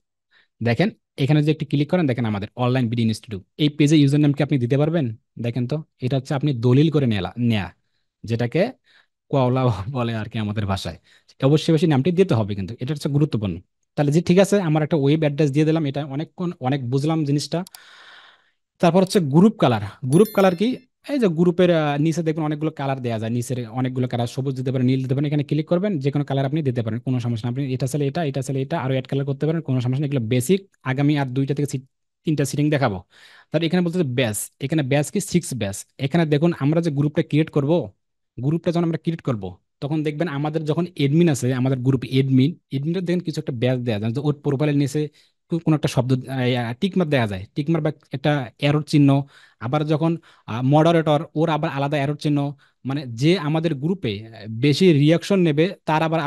দেখেন, এখানে যদি একটু ক্লিক করেন, দেখেন আমাদের অনলাইন বিডি ইনস্টিটিউট, এই পেজে ইউজার নেম কি আপনি দিতে পারবেন? দেখেন তো, এটা হচ্ছে আপনি দলিল করে নেয়া নেয়া, যেটাকে কোয়াওলা বলে আর কি আমাদের ভাষায়। অবশ্যই অবশ্যই নামটি দিতে হবে কিন্তু, এটা হচ্ছে গুরুত্বপূর্ণ। তাহলে যে ঠিক আছে, আমার একটা ওয়েব অ্যাড্রেস দিয়ে দিলাম, এটা অনেকক্ষণ অনেক বুঝলাম জিনিসটা। তারপর হচ্ছে গ্রুপ কালার। গ্রুপ কালার কি, এই যে গ্রুপের নিচে দেখবেন অনেকগুলো কালার দেওয়া যায়, নিচের অনেকগুলো কালার, সবুজ দিতে পারেন, নীল দিতে পারেন, এখানে ক্লিক করবেন, যে কোনো কালার আপনি দিতে পারেন, কোনো সমস্যা না। আপনি এটা চাইলে এটা, এটা চাইলে এটা, আরো অ্যাড কালার করতে পারেন, কোনো সমস্যা নেই, এগুলো বেসিক। আগামী আর দুইটা থেকে তিনটা সিটিং দেখাবো। তাহলে এখানে বলতে ব্যাস, এখানে ব্যাস কি 6 ব্যাস। এখানে দেখুন আমরা যে গ্রুপটা ক্রিয়েট করব, গ্রুপটা যখন আমরা ক্রিয়েট করব, তখন দেখবেন আমাদের যখন এডমিন আছে, আমাদের গ্রুপে এডমিন, এডমিনের দেখেন কিছু একটা ব্যাচ দেওয়া যায়, যে ওর প্রোফাইলের নিচে কোনো একটা শব্দ টিকমার দেখা যায়, টিকমার বা একটা এরর চিহ্ন। আবার যখন মডারেটর, ওর আবার আলাদা এরর চিহ্ন। মানে যে আমাদের গ্রুপে বেশি রিয়াকশন নেবে, তার আবার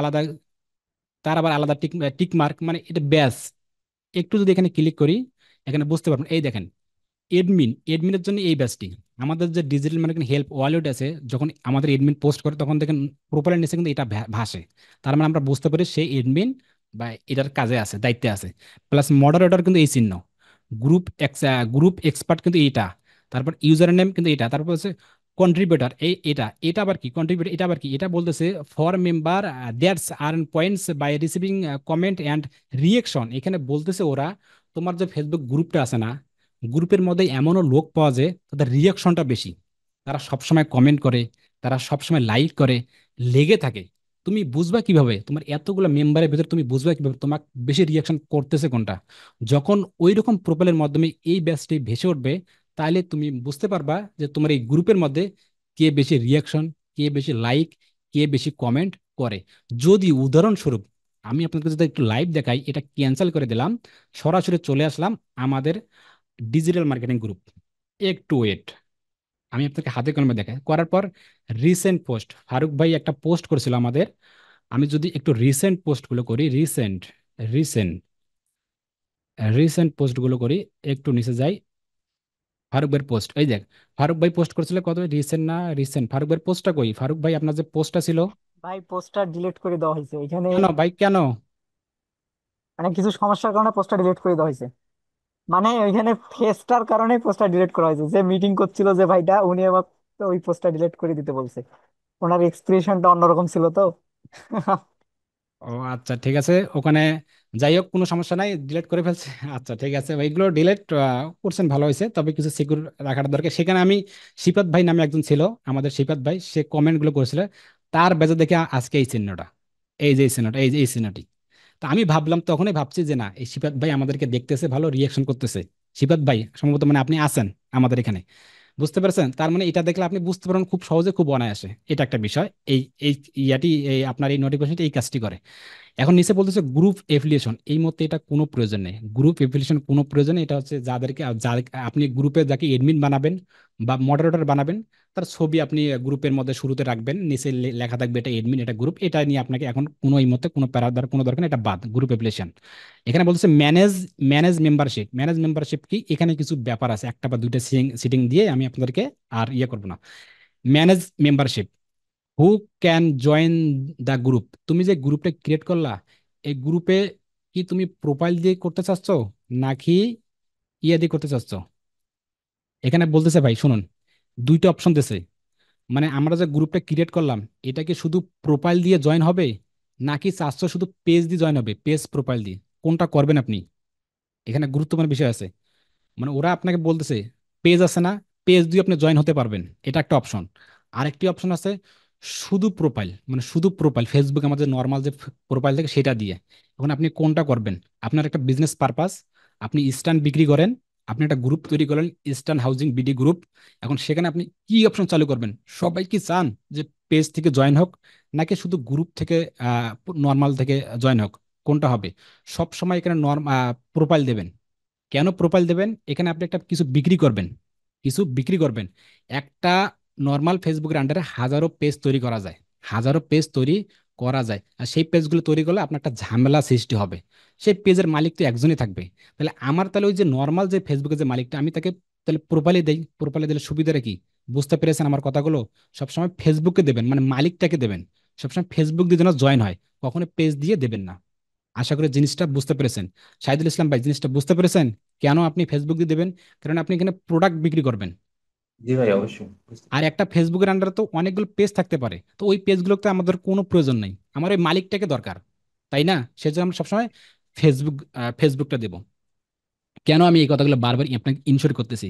আলাদা টিক মার্ক, মানে এটা ব্যাস। একটু যদি এখানে ক্লিক করি, এখানে বুঝতে পারবেন, এই দেখেন, এডমিনের জন্য এই ব্যাচটি। আমাদের যে ডিজিটাল মার্কেটিং হেল্প ওয়ালেট আছে, যখন আমাদের এডমিন পোস্ট করে, তখন দেখেন প্রোফাইলের নিচে কিন্তু এটা ভাসে। তার মানে আমরা বুঝতে পারি সে এডমিন বা এটার কাজে আছে, দায়িত্বে আছে। প্লাস মডারেটর কিন্তু এই চিহ্ন, গ্রুপ এক্সপার্ট কিন্তু এইটা, তারপর ইউজার নেম কিন্তু এটা, তারপর হচ্ছে কন্ট্রিবিউটার এটা এটা আবার কি কন্ট্রিবিউটার, এটা আবার কি, এটা বলতেছে for member that's earn points by receiving comment and reaction. এখানে বলতেছে ওরা তোমার যে ফেসবুক গ্রুপটা আছে না, গ্রুপের মধ্যে এমনও লোক পাওয়া যায় তাদের রিয়াকশনটা বেশি, তারা সবসময় কমেন্ট করে, তারা সবসময় লাইক করে, লেগে থাকে। তুমি বুঝবা কিভাবে তোমার এতগুলো মেম্বারের ভিতরে, তুমি বুঝবা কিভাবে তোমার বেশি রিয়াকশন করতেছে কোনটা? যখন ওই রকম প্রোফাইলের মাধ্যমে এই ব্যাচটি ভেসে উঠবে, তাহলে তুমি বুঝতে পারবা যে তোমার এই গ্রুপের মধ্যে কে বেশি রিয়াকশন, কে বেশি লাইক, কে বেশি কমেন্ট করে। যদি উদাহরণস্বরূপ আমি আপনাদের যদি একটু লাইভ দেখাই, এটা ক্যান্সেল করে দিলাম, সরাসরি চলে আসলাম আমাদের ডিজিটাল মার্কেটিং গ্রুপ। একটু ওয়েট, আমি আপনাকে হাতে কলমে দেখাই। করার পর রিসেন্ট পোস্ট, ফারুক ভাই একটা পোস্ট করেছিল আমাদের। আমি যদি একটু রিসেন্ট পোস্টগুলো করি, রিসেন্ট রিসেন্ট রিসেন্ট পোস্টগুলো করি, একটু নিচে যাই, ফারুক ভাইয়ের পোস্ট এই দেখ। ফারুক ভাই পোস্ট করেছিল কত, রিসেন্ট না রিসেন্ট, ফারুক ভাইয়ের পোস্টটা কই? ফারুক ভাই আপনার যে পোস্টটা ছিল, ভাই পোস্টটা ডিলিট করে দেওয়া হয়েছে ওইখানে, কেন ভাই কেন? মানে কিছু সমস্যার কারণে পোস্টটা ডিলিট করে দেওয়া হয়েছে। মানে ওইখানে ফেসটার কারণে পোস্টটা ডিলিট করা হয়েছে, যে মিটিং করছিল যে ভাইটা উনি আবার ওই পোস্টটা ডিলিট করে দিতে বলছে। ওনার এক্সপ্রেশনটা অন্যরকম ছিল তো। ও আচ্ছা ঠিক আছে, ওখানে যাই হোক কোনো সমস্যা নাই, ডিলিট করে ফেলছে। আচ্ছা ঠিক আছে, এইগুলো ডিলিট করছেন ভালো হয়েছে, তবে কিছু সিকিউর রাখার দরকার। সেখানে আমি শিপাত ভাই নামে একজন ছিল, আমাদের শিপাত ভাই, সে কমেন্টগুলো করেছিল, তার বেজে দেখে আজকে এই চিহ্নটা, এই যে এই চিহ্নটা, এই যে এই চিহ্নটি। তা আমি ভাবলাম, তখনই ভাবছি যে না, এই শিপাত ভাই আমাদেরকে দেখতেছে, ভালো রিয়াকশন করতেছে। শিপাত ভাই সম্ভবত মানে আপনি আছেন আমাদের এখানে, বুঝতে পারছেন? তার মানে এটা দেখলে আপনি বুঝতে পারেন খুব সহজে, খুব অনায়াসে, এটা একটা বিষয়। এই এই ইয়াটি, এই আপনার এই নোটিফিকেশনটি এই কাজটি করে। এখন নিচে বলতেছে গ্রুপ এফিলিয়েশন, এই মতে এটা কোনো প্রয়োজন নেই, গ্রুপ এফিলিয়েশন কোনো প্রয়োজন নেই। এটা হচ্ছে যাদেরকে আপনি গ্রুপে যাকে এডমিন বানাবেন বা মডারেটর বানাবেন, তার ছবি আপনি গ্রুপের মধ্যে শুরুতে রাখবেন, নিচে লেখা থাকবে এটা এডমিন, এটা গ্রুপ। এটা নিয়ে আপনাকে এখন কোনো এই মতে কোনো প্যারাদার কোনো দরকার নেই, এটা বাদ, গ্রুপ এফিলিয়েশন। এখানে বলতেছে manage, manage membership. Manage membership কি, এখানে কিছু ব্যাপার আছে, একটা বা দুইটা সিটিং দিয়ে আমি আপনাদেরকে আর ইয়ে করবো না। Manage membership, who can join the group. তুমি যে গ্রুপটা ক্রিয়েট করলা, এই গ্রুপে কি তুমি প্রোফাইল দিয়ে করতে চাচ্ছ নাকি ইয়ে দিয়ে করতে চাচ্ছ? এখানে বলতেছে ভাই শুনুন, দুইটা অপশন দিছে। মানে আমরা যে গ্রুপটা ক্রিয়েট করলাম, এটা কি শুধু প্রোফাইল দিয়ে জয়েন হবে নাকি চাচ্ছ শুধু পেজ দিয়ে জয়েন হবে, পেজ প্রোফাইল দিয়ে? কোনটা করবেন আপনি? এখানে গুরুত্বপূর্ণ বিষয় আছে। মানে ওরা আপনাকে বলতেছে পেজ আছে না, পেজ দিয়ে আপনি জয়েন হতে পারবেন, এটা একটা অপশন। আরেকটি অপশন আছে শুধু প্রোফাইল, মানে শুধু প্রোফাইল, ফেসবুক আমাদের নর্মাল যে প্রোফাইল থাকে সেটা দিয়ে। এখন আপনি কোনটা করবেন? আপনার একটা বিজনেস পারপাস, আপনি স্ট্যান্ড বিক্রি করেন, আপনি একটা গ্রুপ তৈরি করেন, ইস্টার্ন হাউজিং বিডি গ্রুপ। এখন সেখানে আপনি কি অপশন চালু করবেন? সবাই কি চান যে পেজ থেকে জয়েন হোক নাকি শুধু গ্রুপ থেকে নর্মাল থেকে জয়েন হোক? কোনটা হবে? সব সময় এখানে প্রোফাইল দেবেন। কেন প্রোফাইল দেবেন? এখানে আপনি একটা কিছু বিক্রি করবেন, কিছু বিক্রি করবেন। একটা নর্মাল ফেসবুকের আন্ডারে হাজারো পেজ তৈরি করা যায়, হাজারো পেজ তৈরি করা যায়। আর সেই পেজগুলো তৈরি করলে আপনার একটা ঝামেলা সৃষ্টি হবে, সেই পেজের মালিক তো একজনই থাকবে। তাহলে আমার তাহলে ওই যে নর্মাল যে ফেসবুকের যে মালিকটা, আমি তাকে তাহলে প্রোফাইলে দেই, প্রোফাইলে দিলে সুবিধাটা কি? বুঝতে পেরেছেন আমার কথাগুলো? সবসময় ফেসবুকে দেবেন, মানে মালিকটাকে দেবেন। সবসময় ফেসবুক দিয়ে যেন জয়েন হয়, কখনো পেজ দিয়ে দেবেন না। আশা করি জিনিসটা বুঝতে পেরেছেন। শাহিদুল ইসলাম ভাই, জিনিসটা বুঝতে পেরেছেন কেন আপনি ফেসবুক দিয়ে দেবেন? কারণ আপনি এখানে প্রোডাক্ট বিক্রি করবেন। জি ভাই, অবশ্যই বুঝতে আর একটা ফেসবুকের আন্ডারে তো অনেকগুলো পেজ থাকতে পারে, তো ওই পেজগুলোতে আমাদের কোনো প্রয়োজন নেই, আমার ওই মালিকটাকে দরকার, তাই না? সেজন্য আমরা সবসময় ফেসবুক, ফেসবুকটা দেব। কেন আমি এই কথাগুলো বারবার আপনাকে ইনশোর করতেছি?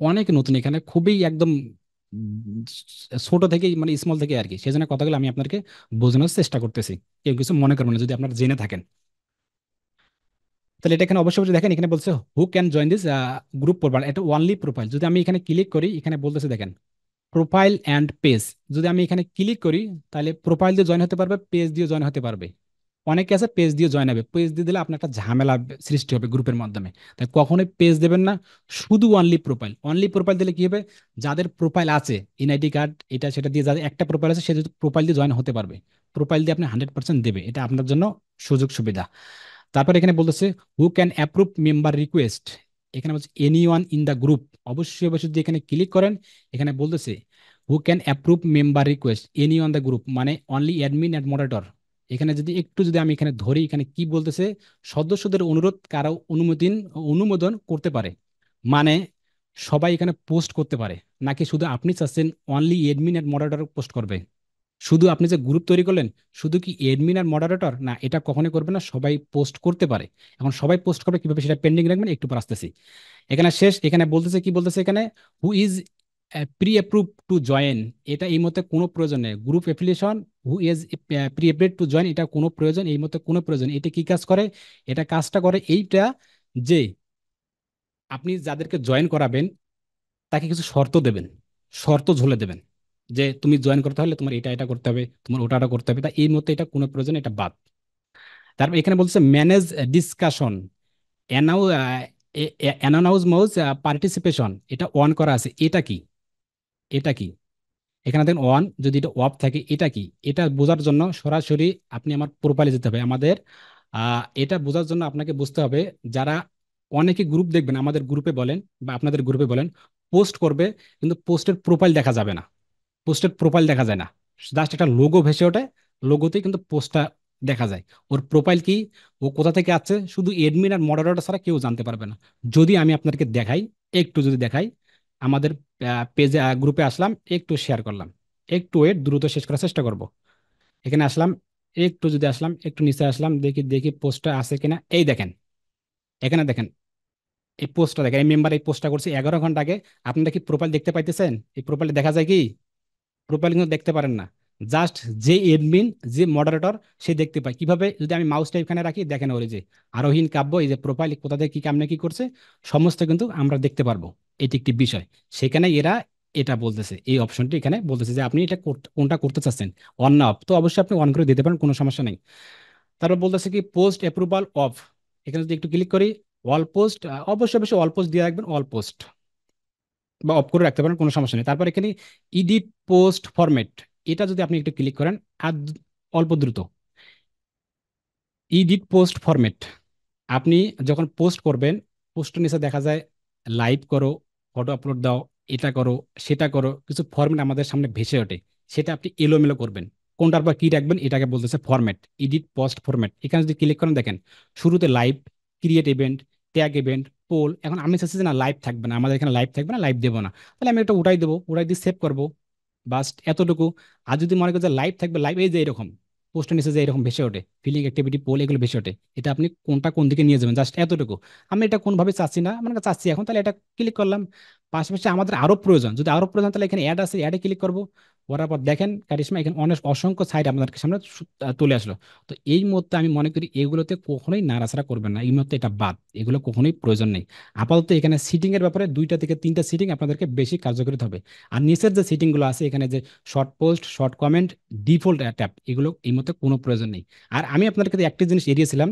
অনেক নতুন এখানে, খুবই একদম ছোট থেকে, মানে স্মল থেকে আর কি, সেজন্য কথাগুলো আমি আপনাকে বোঝানোর চেষ্টা করতেছি। কেউ কিছু মনে করবেন না যদি আপনারা জেনে থাকেন। তাহলে এটা এখানে অবশ্যই অবশ্যই দেখেন, এখানে বলছে who can join this group profile, এটা অনলি প্রোফাইল। যদি আমি এখানে ক্লিক করি, এখানে বলতেছে দেখেন প্রোফাইল অ্যান্ড পেজ। যদি আমি এখানে ক্লিক করি, তাহলে প্রোফাইল দিয়ে জয়েন হতে পারবে, পেজ দিয়ে জয়েন হতে পারবে। অনেকে আছে পেজ দিয়ে জয়েন হবে, পেজ দিয়ে দিলে আপনার একটা ঝামেলা সৃষ্টি হবে গ্রুপের মাধ্যমে। তাই কখনোই পেজ দেবেন না, শুধু অনলি প্রোফাইল। অনলি প্রোফাইল দিলে কি হবে? যাদের প্রোফাইল আছে, এনআইডি কার্ড এটা সেটা দিয়ে, যাদের একটা প্রোফাইল আছে, সে যদি প্রোফাইল দিয়ে জয়েন হতে পারবে। প্রোফাইল দিয়ে আপনি 100% দেবে, এটা আপনার জন্য সুযোগ সুবিধা। তারপর এখানে বলতেছে who can approve member request. এখানে বলছে any one in the group. অবশ্যই অবশ্যই যদি এখানে ক্লিক করেন, এখানে বলতেছে who can approve member request any one the group, মানে অনলি অ্যাডমিন অ্যান্ড মডারেটর। এখানে যদি একটু যদি আমি এখানে ধরি, এখানে কি বলতেছে? সদস্যদের অনুরোধ কারো অনুমোদন করতে পারে। মানে সবাই এখানে পোস্ট করতে পারে, নাকি শুধু আপনি চাচ্ছেন অনলি এডমিন আর মডারেটর পোস্ট করবে? শুধু আপনি যে গ্রুপ তৈরি করলেন, শুধু কি এডমিন আর মডারেটর? না, এটা কখনোই করবে না, সবাই পোস্ট করতে পারে। এখন সবাই পোস্ট করবে কিভাবে সেটা পেন্ডিং রাখবেন, একটু পর আসতেছি। এখানে শেষ, এখানে বলতেছে কি বলতেছে এখানে, who is pre approve to join. এটা এই মতে কোনো প্রয়োজন নেই। Group affiliation, who is pre approve to join, এটা কোনো প্রয়োজন এই মতে কোনো প্রয়োজন। এটা কি কাজ করে? এটা কাজটা করে এইটা যে আপনি যাদেরকে জয়েন করাবেন তাকে কিছু শর্ত দেবেন, শর্ত ঝুলে দেবেন, যে তুমি জয়েন করতে হলে তোমার এটা এটা করতে হবে, তোমার ওটা করতে হবে। তা এই মতে এটা কোনো প্রয়োজন, এটা বাদ। তারপর এখানে বলছে manage discussion, announ announce mouse participation, এটা অন করা আছে। এটা কি? এটা কি? এখানে দেখেন অন, যদি এটা অফ থাকে এটা কি? এটা বোঝার জন্য সরাসরি আপনি আমার প্রোফাইলে যেতে হবে আমাদের। এটা বোঝার জন্য আপনাকে বুঝতে হবে, যারা অনেকে গ্রুপ দেখবেন, আমাদের গ্রুপে বলেন বা আপনাদের গ্রুপে বলেন, পোস্ট করবে কিন্তু পোস্টের প্রোফাইল দেখা যাবে না, পোস্টের প্রোফাইল দেখা যায় না, জাস্ট একটা লোগো ভেসে ওঠে, লোগোতেই কিন্তু পোস্টটা দেখা যায়। ওর প্রোফাইল কি, ও কোথা থেকে আসছে, শুধু এডমিন আর মডারেটর ছাড়া কেউ জানতে পারবে না। যদি আমি আপনাদেরকে দেখাই, একটু যদি দেখাই, আমাদের পেজে গ্রুপে আসলাম, একটু শেয়ার করলাম, একটু ওয়েট, দ্রুত শেষ করার চেষ্টা করব। এখানে আসলাম, একটু যদি আসলাম, একটু নিচে আসলাম, দেখি দেখি পোস্টটা আছে কিনা। এই দেখেন, এখানে দেখেন, এই পোস্টটা দেখেন, এই মেম্বার এই পোস্টটা করছে 11 ঘন্টা আগে। আপনারা কি প্রোফাইল দেখতে পাইতেছেন? এই প্রোফাইলে দেখা যায় কি? প্রোফাইল কিন্তু দেখতে পারেন না। জাস্ট যে এডমিন, যে মডারেটর, সে দেখতে পায় কিভাবে? যদি আমি মাউসটা এখানে রাখি, দেখেন ওর এই যে আরোহীন কাব্য, এই যে প্রোফাইল কোথা থেকে কি কামনে কি করছে, সমস্ত কিন্তু আমরা দেখতে পারবো। এটি একটি বিষয়। সেখানে এরা এটা বলতেছে, এই অপশনটি এখানে বলতেছে যে আপনি এটা কোনটা করতে চাচ্ছেন, অন না অফ। তো অবশ্যই আপনি অন করে দিতে পারেন, কোনো সমস্যা নেই। তারপর বলতেছে কি পোস্ট অ্যাপ্রুভাল অফ। এখানে যদি একটু ক্লিক করি, অল পোস্ট, অবশ্যই অবশ্যই অল পোস্ট দিয়ে রাখবেন, অল পোস্ট বা অফ করে রাখতে পারেন, কোনো সমস্যা নেই। তারপর এখানে ইডিট পোস্ট ফরম্যাট, এটা যদি আপনি একটু ক্লিক করেন, আর অল্প দ্রুত, ইডিট পোস্ট ফরম্যাট, আপনি যখন পোস্ট করবেন, পোস্টের নিচে দেখা যায় লাইভ করো, ফটো আপলোড দাও, এটা করো, সেটা করো, কিছু ফরম্যাট আমাদের সামনে ভেসে ওঠে। সেটা আপনি এলোমেলো করবেন, কোনটার পর কি রাখবেন, এটাকে বলতেছে ফরম্যাট, এডিট পোস্ট ফরম্যাট। এখানে যদি ক্লিক করেন, দেখেন শুরুতে live, create event, tag event, poll. এখন আমি চাচ্ছি যে না, লাইভ থাকবে না, আমাদের এখানে লাইভ থাকবে না, লাইভ দেবো না। তাহলে আমি এটা উঠাই দেবো, উঠাই দিয়ে সেভ করবো, বাস এতটুকু। আর যদি মনে করেন যে লাইভ থাকবে, লাইভ এই যে এরকম পোস্টের নিচে যে এরকম ভেসে ওঠে, ফিলিং অ্যাক্টিভিটি পোল, এগুলো ভেসে ওঠে, এটা আপনি কোনটা কোন দিকে নিয়ে যাবেন, জাস্ট এতটুকু। আমি এটা কোনভাবে চাচ্ছি না, মানে চাচ্ছি এখন, তাহলে এটা ক্লিক করলাম। পাশাপাশি আমাদের আরো প্রয়োজন, যদি আরো প্রয়োজন, তাহলে এখানে অ্যাড আছে, অ্যাডে ক্লিক করবো। করার পর দেখেন কারিশমা এখানে অনেক অসংখ্য সাইট আপনাদের সামনে তুলে আসলো। তো এই মুহূর্তে আমি মনে করি এগুলোতে কখনোই নাড়াচাড়া করবেন না, এই মুহূর্তে এটা বাদ, এগুলো কখনোই প্রয়োজন নেই। আপাতত এখানে সিটিং এর ব্যাপারে 2টা থেকে 3টা সিটিং আপনাদেরকে বেশি কার্যকরী হবে। আর নিচের যে সিটিং গুলো আছে এখানে, যে short post, short comment, default tab, এগুলো এই মধ্যে কোনো প্রয়োজন নেই। আর আমি আপনাদের কাছে একটা জিনিস এড়িয়েছিলাম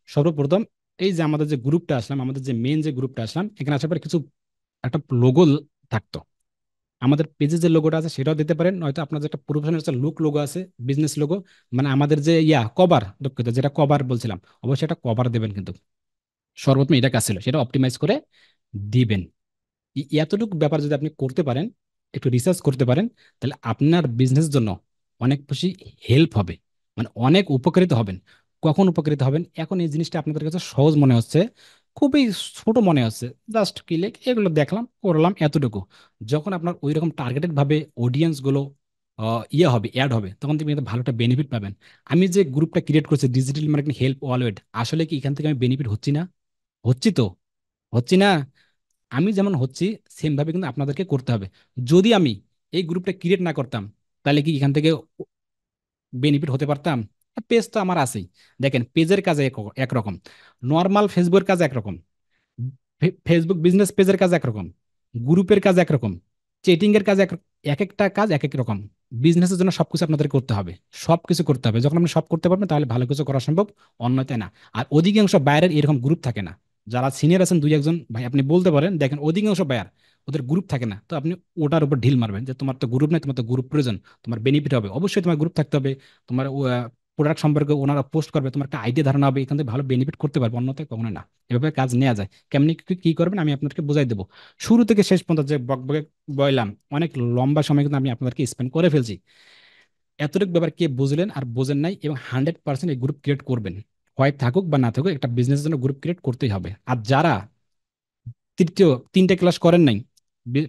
সর্বপ্রথম, এই যে আমাদের যে গ্রুপটা আসলাম, আমাদের যে মেন যে গ্রুপটা আসলাম, এখানে আসার পর কিছু একটা লোগো থাকতো। আমাদের পেজে যে লোগোটা আছে সেটাও দিতে পারেন, নয়তো আপনার যে একটা প্রফেশনাল একটা লুক লোগো আছে, বিজনেস লোগো, মানে আমাদের যে কভার, দুঃখিত, যেটা কভার বলছিলাম, অবশ্যই এটা কভার দেবেন কিন্তু। সর্বপ্রথম এটা কাজ ছিল, সেটা অপটিমাইজ করে দিবেন। এতটুকু ব্যাপার যদি আপনি করতে পারেন, একটু রিসার্চ করতে পারেন, তাহলে আপনার বিজনেস জন্য অনেক বেশি হেল্প হবে, মানে অনেক উপকৃত হবেন। কখন উপকৃত হবেন? এখন এই জিনিসটা আপনাদের কাছে সহজ মনে হচ্ছে, খুবই ছোট মনে হচ্ছে, জাস্ট ক্লিক, এগুলো দেখলাম করলাম এতটুকু। যখন আপনার ওই রকম টার্গেটেড ভাবে অডিয়েন্স গুলো হবে, অ্যাড হবে, তখন তুমি একটা ভালো একটা বেনিফিট পাবেন। আমি যে গ্রুপটা ক্রিয়েট করছি, ডিজিটাল মার্কেটিং হেল্প অলওয়েড, আসলে কি এখান থেকে আমি বেনিফিট হচ্ছি না? হচ্ছি তো? হচ্ছি না? আমি যেমন হচ্ছি, সেম ভাবে কিন্তু আপনাদেরকে করতে হবে। যদি আমি এই গ্রুপটা ক্রিয়েট না করতাম, তাহলে কি এখান থেকে বেনিফিট হতে পারতাম? পেজ তো আমার আছেই। দেখেন পেজের কাজ একরকম, নর্মাল ফেসবুকের কাজ একরকম, ফেসবুক বিজনেস পেজের কাজ একরকম, গ্রুপের কাজ একরকম, চেটিং এর কাজ এক একটা কাজ এক এক রকম। বিজনেসের জন্য সবকিছু আপনাদের করতে হবে, সবকিছু করতে হবে। যখন আপনি সব করতে পারবেন, তাহলে ভালো কিছু করা সম্ভব, অন্যথায় না। আর অধিকাংশ বাইরের এরকম গ্রুপ থাকে না। যারা সিনিয়র আছেন দুই একজন ভাই, আপনি বলতে পারেন, দেখেন অধিকাংশ বায়ার, ওদের গ্রুপ থাকে না। তো আপনি ওটার উপর ঢিল মারবেন যে তোমার তো গ্রুপ নাই, তোমার তো গ্রুপ প্রয়োজন, তোমার বেনিফিট হবে, অবশ্যই তোমার গ্রুপ থাকতে হবে। তোমার প্রোডাক্ট সম্পর্কে ওনারা পোস্ট করবে, তোমার একটা আইডিয়া ধারণা হবে, এখান থেকে ভালো বেনিফিট করতে পারবে, অন্যথায় কখনো না। এভাবে কাজ নেওয়া যায়। কেমনি কি করবেন আমি আপনাদেরকে বোঝাই দেবো। শুরু থেকে শেষ পর্যন্ত যে বকবকে বললাম, অনেক লম্বা সময় কিন্তু আমি আপনাদেরকে স্পেন্ড করে ফেলছি। এতটুকু ব্যাপার কে বুঝলেন আর বোঝেন নাই, এবং 100% এই গ্রুপ ক্রিয়েট করবেন। হয় থাকুক বা না থাকুক, একটা বিজনেসের জন্য গ্রুপ ক্রিয়েট করতেই হবে। আর যারা তৃতীয় 3টে ক্লাস করেন নাই,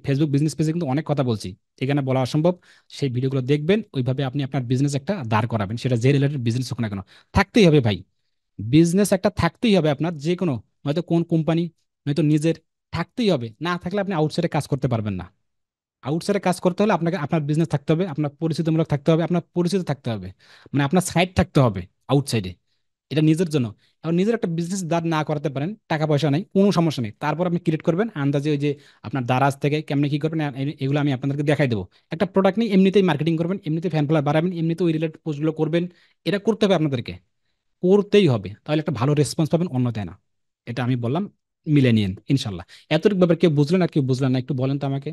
ফেসবুক বিজনেস পেজে কিন্তু অনেক কথা বলছি, এখানে বলা অসম্ভব। সেই ভিডিওগুলো দেখবেন, ওইভাবে আপনি আপনার বিজনেস একটা দাঁড় করাবেন, সেটা যে রিলেটেড বিজনেস হোক না কেন। থাকতেই হবে ভাই, বিজনেস একটা থাকতেই হবে আপনার, যে কোনো, নয়তো কোন কোম্পানি, নয়তো নিজের, থাকতেই হবে। না থাকলে আপনি আউটসাইডে কাজ করতে পারবেন না। আউটসাইডে কাজ করতে হলে আপনাকে আপনার বিজনেস থাকতে হবে, আপনার পরিচিতিমূলক থাকতে হবে, আপনার পরিচিত থাকতে হবে, মানে আপনার সাইট থাকতে হবে আউটসাইডে, এটা নিজের জন্য। এখন নিজের একটা বিজনেস দাঁড় না করাতে পারেন, টাকা পয়সা নেই, কোনো সমস্যা নেই, তারপর আপনি ক্রিয়েট করবেন আন্দাজে ওই যে আপনার দারাজ থেকে কেমনে কি করবেন, এগুলো আমি আপনাদেরকে দেখাই দেবো। একটা প্রোডাক্ট নিয়ে এমনিতেই মার্কেটিং করবেন, এমনিতেই ফ্যান ফলোয়ার বাড়াবেন, এমনিতে ওই রিলেটেড পোস্টগুলো করবেন। এটা করতে হবে আপনাদেরকে, করতেই হবে, তাহলে একটা ভালো রেসপন্স পাবেন, অন্যথায় না। এটা আমি বললাম, মিলে নিন ইনশাল্লাহ। এতটুকু ব্যাপার কেউ বুঝলেন আর কেউ বুঝলেন না, একটু বলেন তো আমাকে।